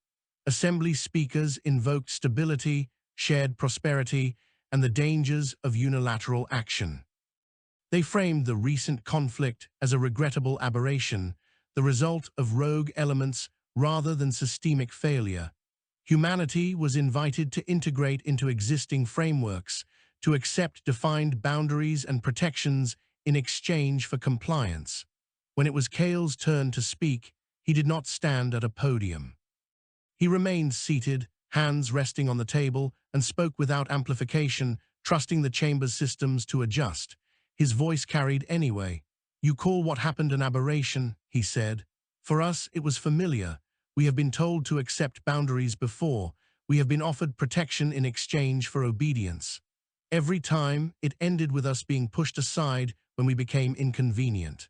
Assembly speakers invoked stability, shared prosperity, and the dangers of unilateral action. They framed the recent conflict as a regrettable aberration, the result of rogue elements rather than systemic failure. Humanity was invited to integrate into existing frameworks, to accept defined boundaries and protections in exchange for compliance. When it was Cale's turn to speak, he did not stand at a podium. He remained seated, hands resting on the table, and spoke without amplification, trusting the chamber's systems to adjust. His voice carried anyway. "You call what happened an aberration," he said. "For us, it was familiar. We have been told to accept boundaries before. We have been offered protection in exchange for obedience. Every time, it ended with us being pushed aside when we became inconvenient."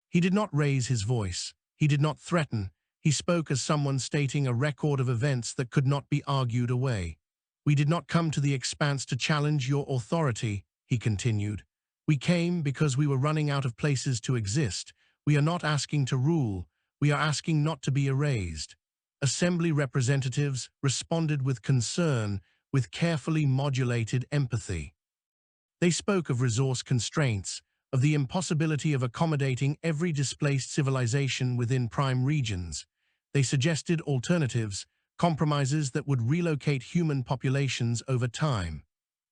He did not raise his voice. He did not threaten. He spoke as someone stating a record of events that could not be argued away. "We did not come to the expanse to challenge your authority," he continued. "We came because we were running out of places to exist. We are not asking to rule. We are asking not to be erased." Assembly representatives responded with concern, with carefully modulated empathy. They spoke of resource constraints, of the impossibility of accommodating every displaced civilization within prime regions. They suggested alternatives, compromises that would relocate human populations over time.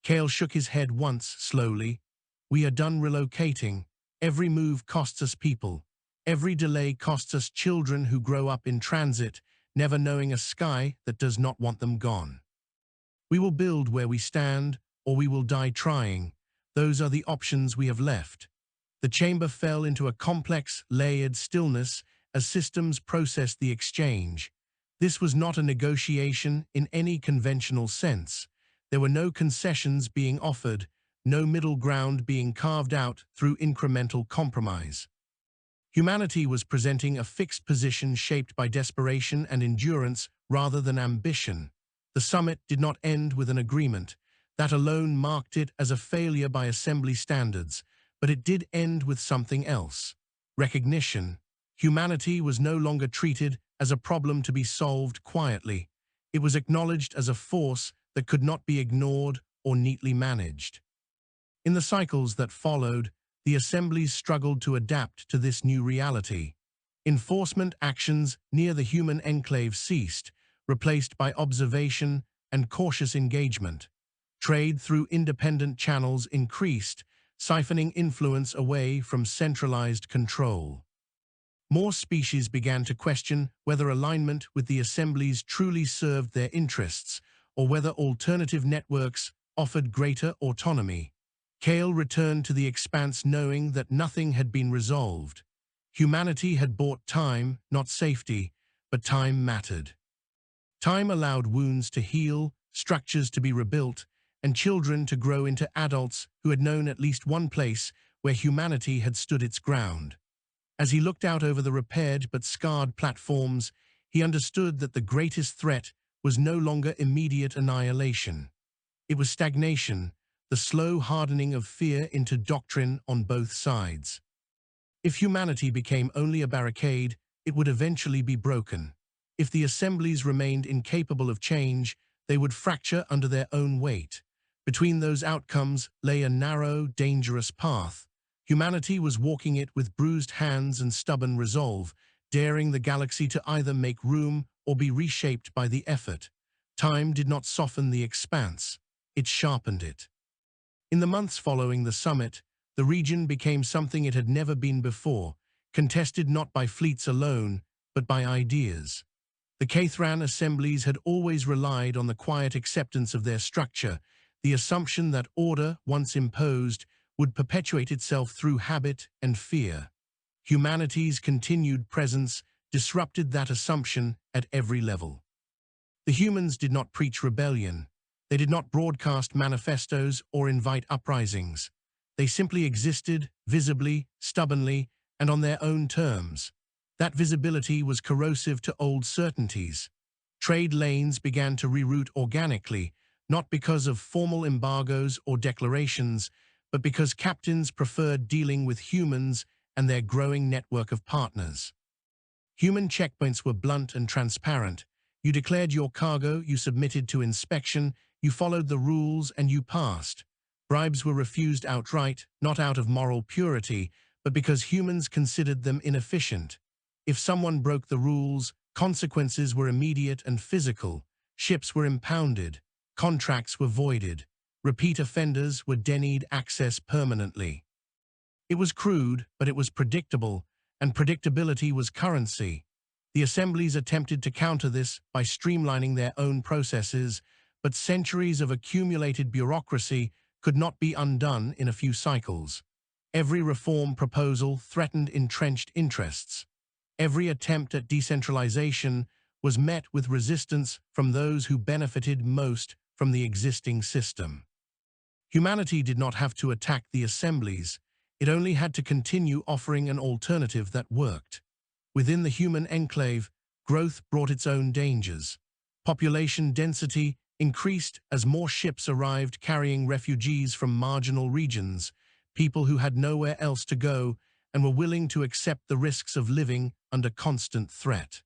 Cale shook his head once, slowly. "We are done relocating. Every move costs us people. Every delay costs us children who grow up in transit, never knowing a sky that does not want them gone. We will build where we stand, or we will die trying. Those are the options we have left. The chamber fell into a complex, layered stillness as systems processed the exchange. This was not a negotiation in any conventional sense. There were no concessions being offered, no middle ground being carved out through incremental compromise. Humanity was presenting a fixed position shaped by desperation and endurance rather than ambition. The summit did not end with an agreement. That alone marked it as a failure by assembly standards, but it did end with something else. Recognition. Humanity was no longer treated as a problem to be solved quietly. It was acknowledged as a force that could not be ignored or neatly managed. In the cycles that followed, the assemblies struggled to adapt to this new reality. Enforcement actions near the human enclave ceased, replaced by observation and cautious engagement. Trade through independent channels increased, siphoning influence away from centralized control. More species began to question whether alignment with the assemblies truly served their interests, or whether alternative networks offered greater autonomy. Kale returned to the expanse knowing that nothing had been resolved. Humanity had bought time, not safety, but time mattered. Time allowed wounds to heal, structures to be rebuilt, and children to grow into adults who had known at least one place where humanity had stood its ground. As he looked out over the repaired but scarred platforms, he understood that the greatest threat was no longer immediate annihilation. It was stagnation, the slow hardening of fear into doctrine on both sides. If humanity became only a barricade, it would eventually be broken. If the assemblies remained incapable of change, they would fracture under their own weight. Between those outcomes lay a narrow, dangerous path. Humanity was walking it with bruised hands and stubborn resolve, daring the galaxy to either make room or be reshaped by the effort. Time did not soften the expanse, it sharpened it. In the months following the summit, the region became something it had never been before, contested not by fleets alone, but by ideas. The Cathran assemblies had always relied on the quiet acceptance of their structure, the assumption that order, once imposed, would perpetuate itself through habit and fear. Humanity's continued presence disrupted that assumption at every level. The humans did not preach rebellion. They did not broadcast manifestos or invite uprisings. They simply existed, visibly, stubbornly, and on their own terms. That visibility was corrosive to old certainties. Trade lanes began to reroute organically, not because of formal embargoes or declarations, but because captains preferred dealing with humans and their growing network of partners. Human checkpoints were blunt and transparent. You declared your cargo, you submitted to inspection, you followed the rules, and you passed. Bribes were refused outright, not out of moral purity, but because humans considered them inefficient. If someone broke the rules, consequences were immediate and physical. Ships were impounded. Contracts were voided. Repeat offenders were denied access permanently. It was crude, but it was predictable, and predictability was currency. The assemblies attempted to counter this by streamlining their own processes, but centuries of accumulated bureaucracy could not be undone in a few cycles. Every reform proposal threatened entrenched interests. Every attempt at decentralization was met with resistance from those who benefited most from the existing system. Humanity did not have to attack the assemblies. It only had to continue offering an alternative that worked. Within the human enclave, growth brought its own dangers. Population density increased as more ships arrived carrying refugees from marginal regions, people who had nowhere else to go and were willing to accept the risks of living under constant threat.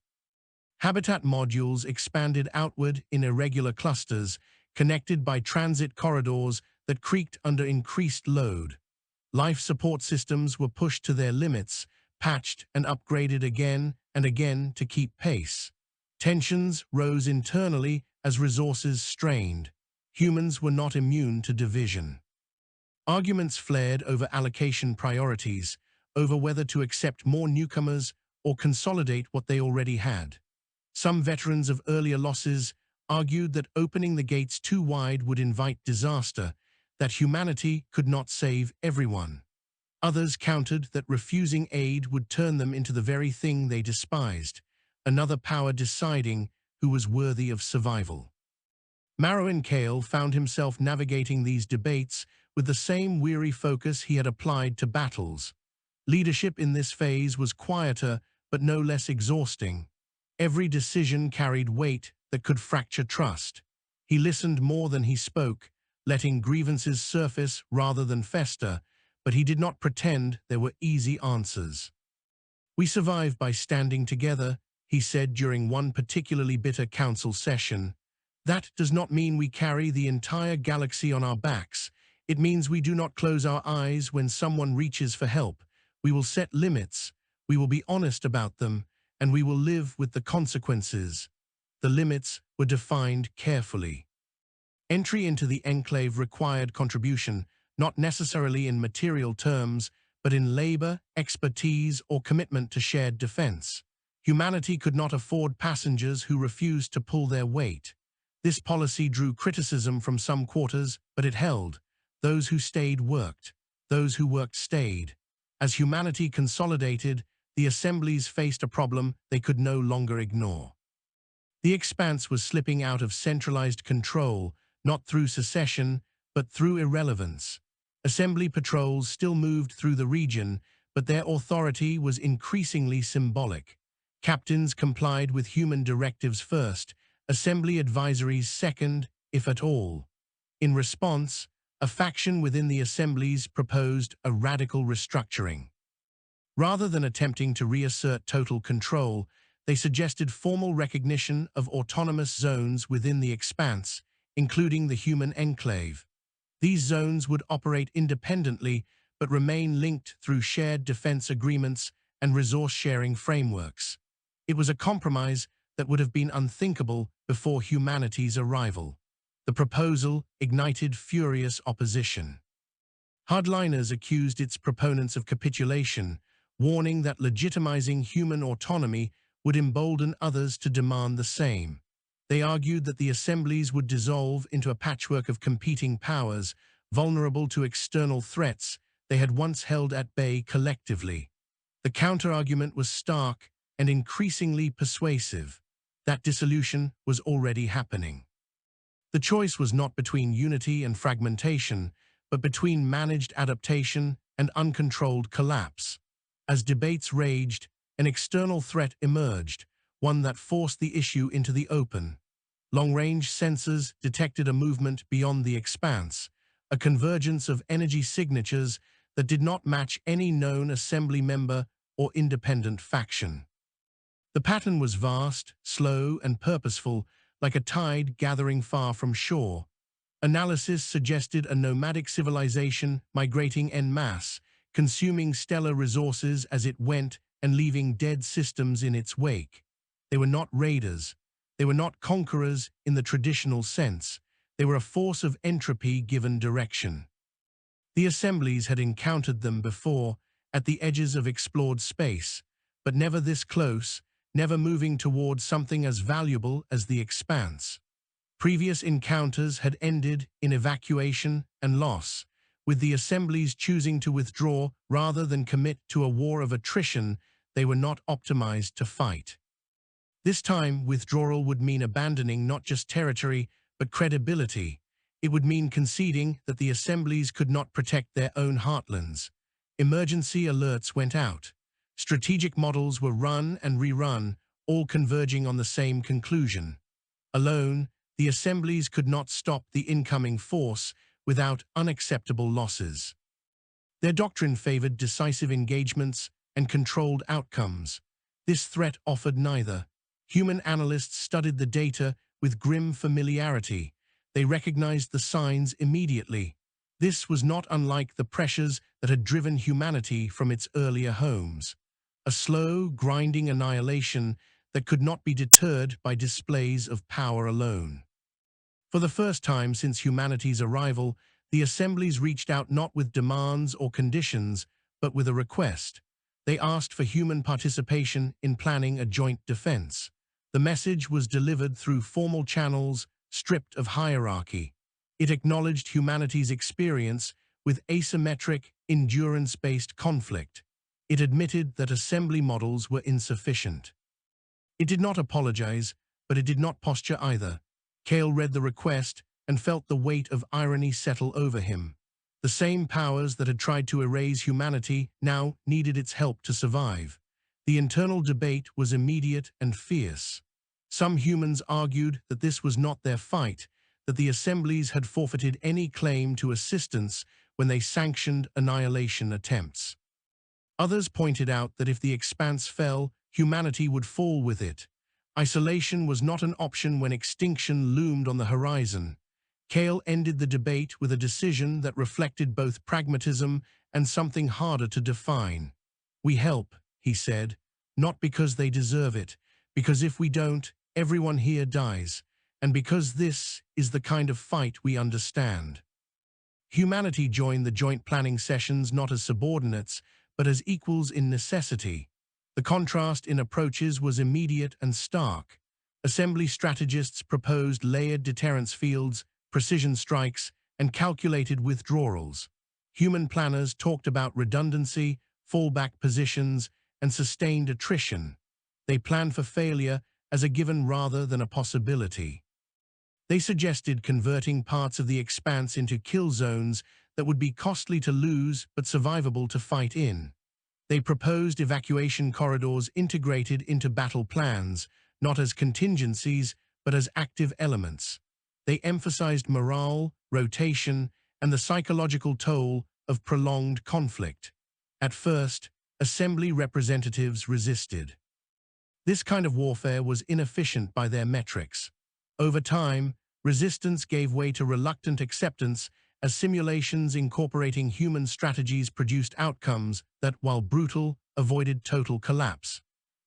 Habitat modules expanded outward in irregular clusters, connected by transit corridors that creaked under increased load. Life support systems were pushed to their limits, patched and upgraded again and again to keep pace. Tensions rose internally as resources strained. Humans were not immune to division. Arguments flared over allocation priorities, over whether to accept more newcomers or consolidate what they already had. Some veterans of earlier losses argued that opening the gates too wide would invite disaster, that humanity could not save everyone. Others countered that refusing aid would turn them into the very thing they despised, another power deciding who was worthy of survival. Marrow Kale found himself navigating these debates with the same weary focus he had applied to battles. Leadership in this phase was quieter but no less exhausting. Every decision carried weight that could fracture trust. He listened more than he spoke, letting grievances surface rather than fester, but he did not pretend there were easy answers. "We survive by standing together," he said during one particularly bitter council session. "That does not mean we carry the entire galaxy on our backs. It means we do not close our eyes when someone reaches for help. We will set limits, we will be honest about them, and we will live with the consequences." The limits were defined carefully. Entry into the enclave required contribution, not necessarily in material terms, but in labor, expertise, or commitment to shared defense. Humanity could not afford passengers who refused to pull their weight. This policy drew criticism from some quarters, but it held. Those who stayed worked. Those who worked stayed. As humanity consolidated, the assemblies faced a problem they could no longer ignore. The expanse was slipping out of centralized control, not through secession, but through irrelevance. Assembly patrols still moved through the region, but their authority was increasingly symbolic. Captains complied with human directives first, assembly advisories second, if at all. In response, a faction within the assemblies proposed a radical restructuring. Rather than attempting to reassert total control, they suggested formal recognition of autonomous zones within the expanse, including the human enclave. These zones would operate independently but remain linked through shared defense agreements and resource-sharing frameworks. It was a compromise that would have been unthinkable before humanity's arrival. The proposal ignited furious opposition. Hardliners accused its proponents of capitulation, warning that legitimizing human autonomy would embolden others to demand the same. They argued that the assemblies would dissolve into a patchwork of competing powers, vulnerable to external threats they had once held at bay collectively. The counter-argument was stark and increasingly persuasive. That dissolution was already happening. The choice was not between unity and fragmentation, but between managed adaptation and uncontrolled collapse. As debates raged, an external threat emerged, one that forced the issue into the open. Long-range sensors detected a movement beyond the expanse, a convergence of energy signatures that did not match any known assembly member or independent faction. The pattern was vast, slow, and purposeful, like a tide gathering far from shore. Analysis suggested a nomadic civilization migrating en masse, consuming stellar resources as it went and leaving dead systems in its wake. They were not raiders. They were not conquerors in the traditional sense. They were a force of entropy given direction. The assemblies had encountered them before, at the edges of explored space, but never this close, never moving toward something as valuable as the expanse. Previous encounters had ended in evacuation and loss, with the assemblies choosing to withdraw rather than commit to a war of attrition they were not optimized to fight. This time, withdrawal would mean abandoning not just territory, but credibility. It would mean conceding that the assemblies could not protect their own heartlands. Emergency alerts went out. Strategic models were run and rerun, all converging on the same conclusion. Alone, the assemblies could not stop the incoming force without unacceptable losses. Their doctrine favored decisive engagements and controlled outcomes. This threat offered neither. Human analysts studied the data with grim familiarity. They recognized the signs immediately. This was not unlike the pressures that had driven humanity from its earlier homes. A slow, grinding annihilation that could not be deterred by displays of power alone. For the first time since humanity's arrival, the assemblies reached out not with demands or conditions, but with a request. They asked for human participation in planning a joint defense. The message was delivered through formal channels stripped of hierarchy. It acknowledged humanity's experience with asymmetric, endurance-based conflict. It admitted that assembly models were insufficient. It did not apologize, but it did not posture either. Kale read the request and felt the weight of irony settle over him. The same powers that had tried to erase humanity now needed its help to survive. The internal debate was immediate and fierce. Some humans argued that this was not their fight, that the assemblies had forfeited any claim to assistance when they sanctioned annihilation attempts. Others pointed out that if the expanse fell, humanity would fall with it. Isolation was not an option when extinction loomed on the horizon. Kale ended the debate with a decision that reflected both pragmatism and something harder to define. "We help," he said, "not because they deserve it, because if we don't, everyone here dies, and because this is the kind of fight we understand." Humanity joined the joint planning sessions not as subordinates, but as equals in necessity. The contrast in approaches was immediate and stark. Assembly strategists proposed layered deterrence fields, precision strikes, and calculated withdrawals. Human planners talked about redundancy, fallback positions, and sustained attrition. They planned for failure as a given rather than a possibility. They suggested converting parts of the expanse into kill zones that would be costly to lose but survivable to fight in. They proposed evacuation corridors integrated into battle plans, not as contingencies, but as active elements. They emphasized morale, rotation, and the psychological toll of prolonged conflict. At first, assembly representatives resisted. This kind of warfare was inefficient by their metrics. Over time, resistance gave way to reluctant acceptance as simulations incorporating human strategies produced outcomes that, while brutal, avoided total collapse.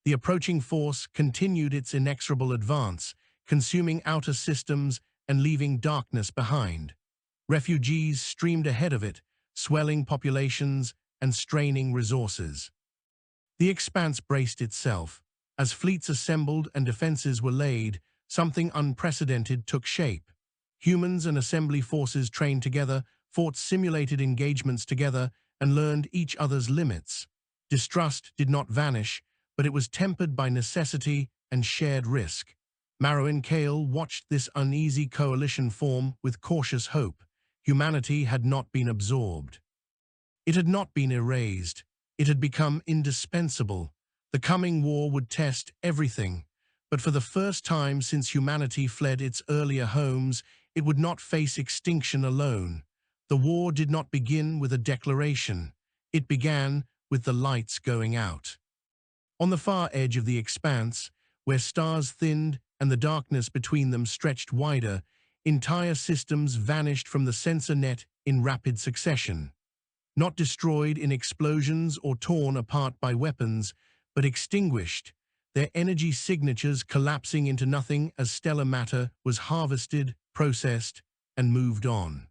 The approaching force continued its inexorable advance, consuming outer systems and leaving darkness behind. Refugees streamed ahead of it, swelling populations and straining resources. The expanse braced itself. As fleets assembled and defenses were laid, something unprecedented took shape. Humans and assembly forces trained together, fought simulated engagements together, and learned each other's limits. Distrust did not vanish, but it was tempered by necessity and shared risk. Marrow and Kale watched this uneasy coalition form with cautious hope. Humanity had not been absorbed. It had not been erased. It had become indispensable. The coming war would test everything, but for the first time since humanity fled its earlier homes, it would not face extinction alone. The war did not begin with a declaration. It began with the lights going out. On the far edge of the expanse, where stars thinned and the darkness between them stretched wider, entire systems vanished from the sensor net in rapid succession. Not destroyed in explosions or torn apart by weapons, but extinguished, their energy signatures collapsing into nothing as stellar matter was harvested, processed, and moved on.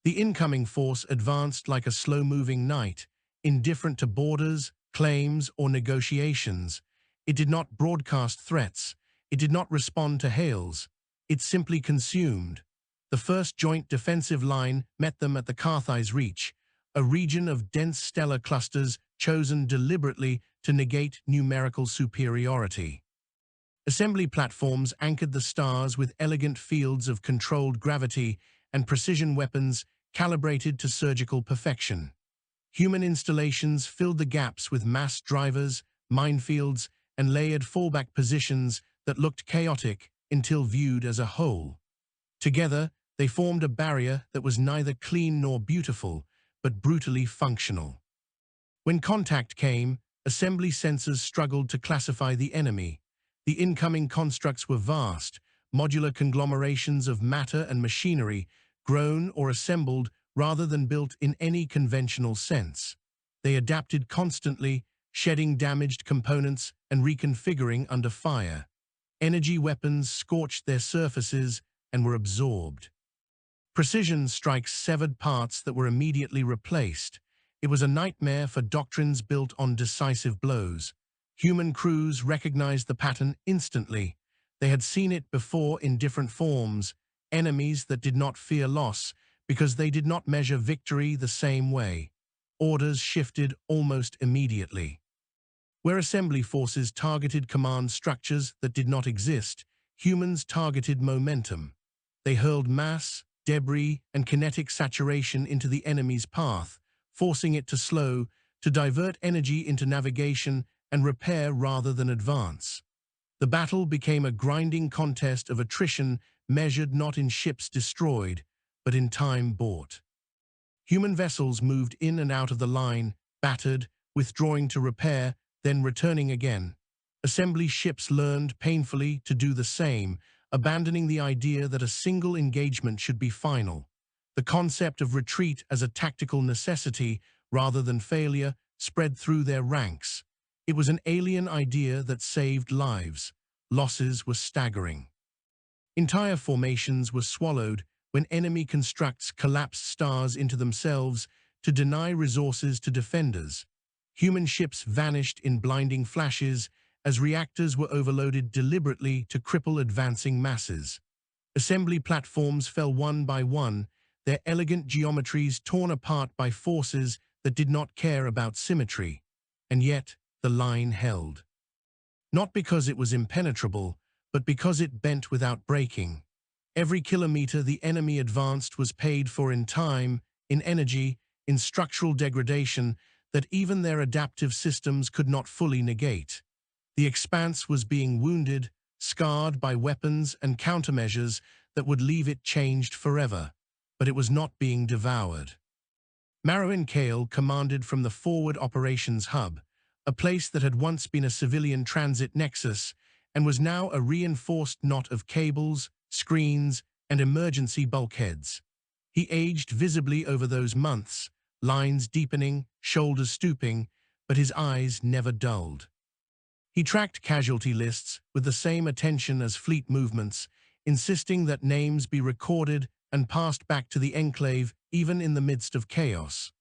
The incoming force advanced like a slow-moving night, indifferent to borders, claims, or negotiations. It did not broadcast threats. It did not respond to hails. It simply consumed. The first joint defensive line met them at the Carthai's Reach, a region of dense stellar clusters chosen deliberately to negate numerical superiority. Assembly platforms anchored the stars with elegant fields of controlled gravity and precision weapons calibrated to surgical perfection. Human installations filled the gaps with mass drivers, minefields, and layered fallback positions that looked chaotic until viewed as a whole. Together, they formed a barrier that was neither clean nor beautiful, but brutally functional. When contact came, assembly sensors struggled to classify the enemy. The incoming constructs were vast, modular conglomerations of matter and machinery, grown or assembled rather than built in any conventional sense. They adapted constantly, shedding damaged components and reconfiguring under fire. Energy weapons scorched their surfaces and were absorbed. Precision strikes severed parts that were immediately replaced. It was a nightmare for doctrines built on decisive blows. Human crews recognized the pattern instantly. They had seen it before in different forms, enemies that did not fear loss because they did not measure victory the same way. Orders shifted almost immediately. Where assembly forces targeted command structures that did not exist, humans targeted momentum. They hurled mass, debris, and kinetic saturation into the enemy's path, forcing it to slow, to divert energy into navigation and repair rather than advance. The battle became a grinding contest of attrition measured not in ships destroyed, but in time bought. Human vessels moved in and out of the line, battered, withdrawing to repair, then returning again. Assembly ships learned painfully to do the same, abandoning the idea that a single engagement should be final. The concept of retreat as a tactical necessity rather than failure spread through their ranks. It was an alien idea that saved lives. Losses were staggering. Entire formations were swallowed when enemy constructs collapsed stars into themselves to deny resources to defenders. Human ships vanished in blinding flashes as reactors were overloaded deliberately to cripple advancing masses. Assembly platforms fell one by one, their elegant geometries torn apart by forces that did not care about symmetry. And yet, the line held. Not because it was impenetrable, but because it bent without breaking. Every kilometer the enemy advanced was paid for in time, in energy, in structural degradation that even their adaptive systems could not fully negate. The expanse was being wounded, scarred by weapons and countermeasures that would leave it changed forever, but it was not being devoured. Marowin Kale commanded from the Forward Operations Hub, a place that had once been a civilian transit nexus and was now a reinforced knot of cables, screens, and emergency bulkheads. He aged visibly over those months, lines deepening, shoulders stooping, but his eyes never dulled. He tracked casualty lists with the same attention as fleet movements, insisting that names be recorded and passed back to the Enclave even in the midst of chaos.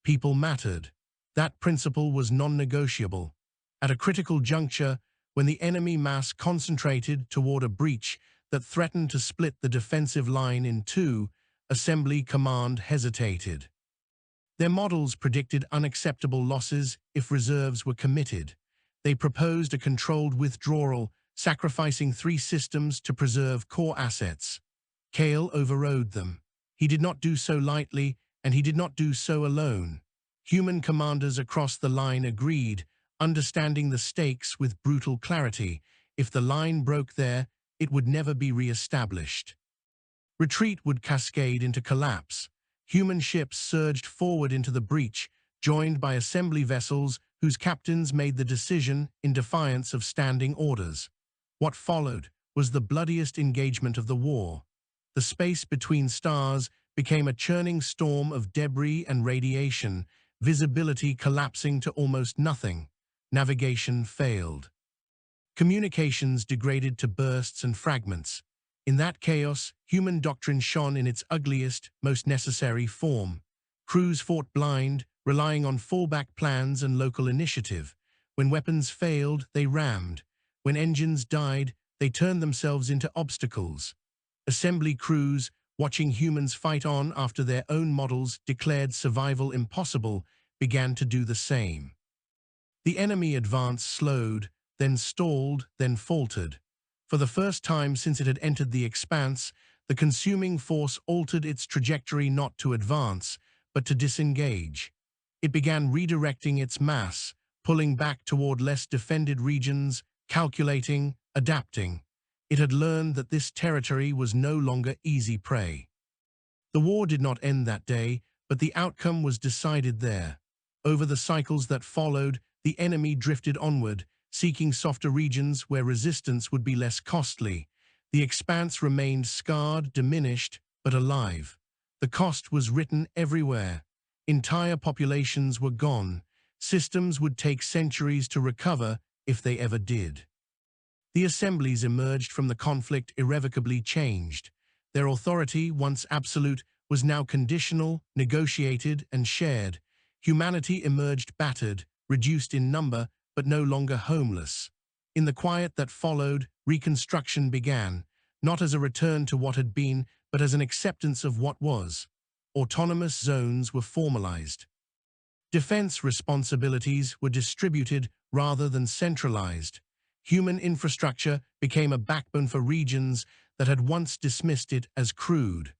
People mattered. That principle was non-negotiable. At a critical juncture, when the enemy mass concentrated toward a breach that threatened to split the defensive line in two, Assembly Command hesitated. Their models predicted unacceptable losses if reserves were committed. They proposed a controlled withdrawal, sacrificing 3 systems to preserve core assets. Kale overrode them. He did not do so lightly, and he did not do so alone. Human commanders across the line agreed, understanding the stakes with brutal clarity. If the line broke there, it would never be re-established. Retreat would cascade into collapse. Human ships surged forward into the breach, joined by assembly vessels whose captains made the decision in defiance of standing orders. What followed was the bloodiest engagement of the war. The space between stars became a churning storm of debris and radiation, visibility collapsing to almost nothing. Navigation failed. Communications degraded to bursts and fragments. In that chaos, human doctrine shone in its ugliest, most necessary form. Crews fought blind, relying on fallback plans and local initiative. When weapons failed, they rammed. When engines died, they turned themselves into obstacles. Assembly crews, watching humans fight on after their own models declared survival impossible, began to do the same. The enemy advance slowed, then stalled, then faltered. For the first time since it had entered the expanse, the consuming force altered its trajectory not to advance, but to disengage. It began redirecting its mass, pulling back toward less defended regions, calculating, adapting. It had learned that this territory was no longer easy prey. The war did not end that day, but the outcome was decided there. Over the cycles that followed, the enemy drifted onward, seeking softer regions where resistance would be less costly. The expanse remained scarred, diminished, but alive. The cost was written everywhere. Entire populations were gone. Systems would take centuries to recover if they ever did. The assemblies emerged from the conflict irrevocably changed. Their authority, once absolute, was now conditional, negotiated, and shared. humanity emerged battered, reduced in number, but no longer homeless. In the quiet that followed, reconstruction began, not as a return to what had been, but as an acceptance of what was. Autonomous zones were formalized. Defense responsibilities were distributed rather than centralized. Human infrastructure became a backbone for regions that had once dismissed it as crude.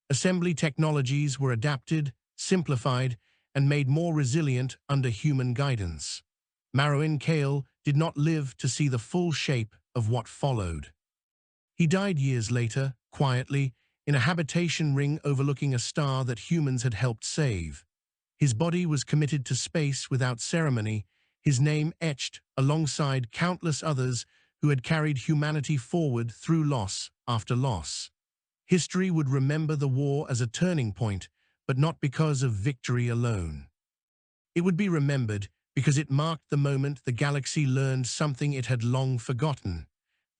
Assembly technologies were adapted, simplified, and made more resilient under human guidance. Marowin Kale did not live to see the full shape of what followed. He died years later, quietly, in a habitation ring overlooking a star that humans had helped save. His body was committed to space without ceremony, his name etched alongside countless others who had carried humanity forward through loss after loss. History would remember the war as a turning point, but not because of victory alone. It would be remembered because it marked the moment the galaxy learned something it had long forgotten.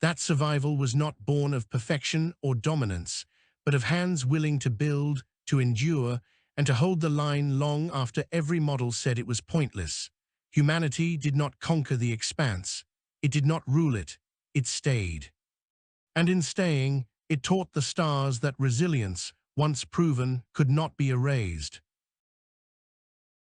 That survival was not born of perfection or dominance, but of hands willing to build, to endure, and to hold the line long after every model said it was pointless. Humanity did not conquer the expanse. It did not rule it. It stayed. And in staying, it taught the stars that resilience, once proven, could not be erased.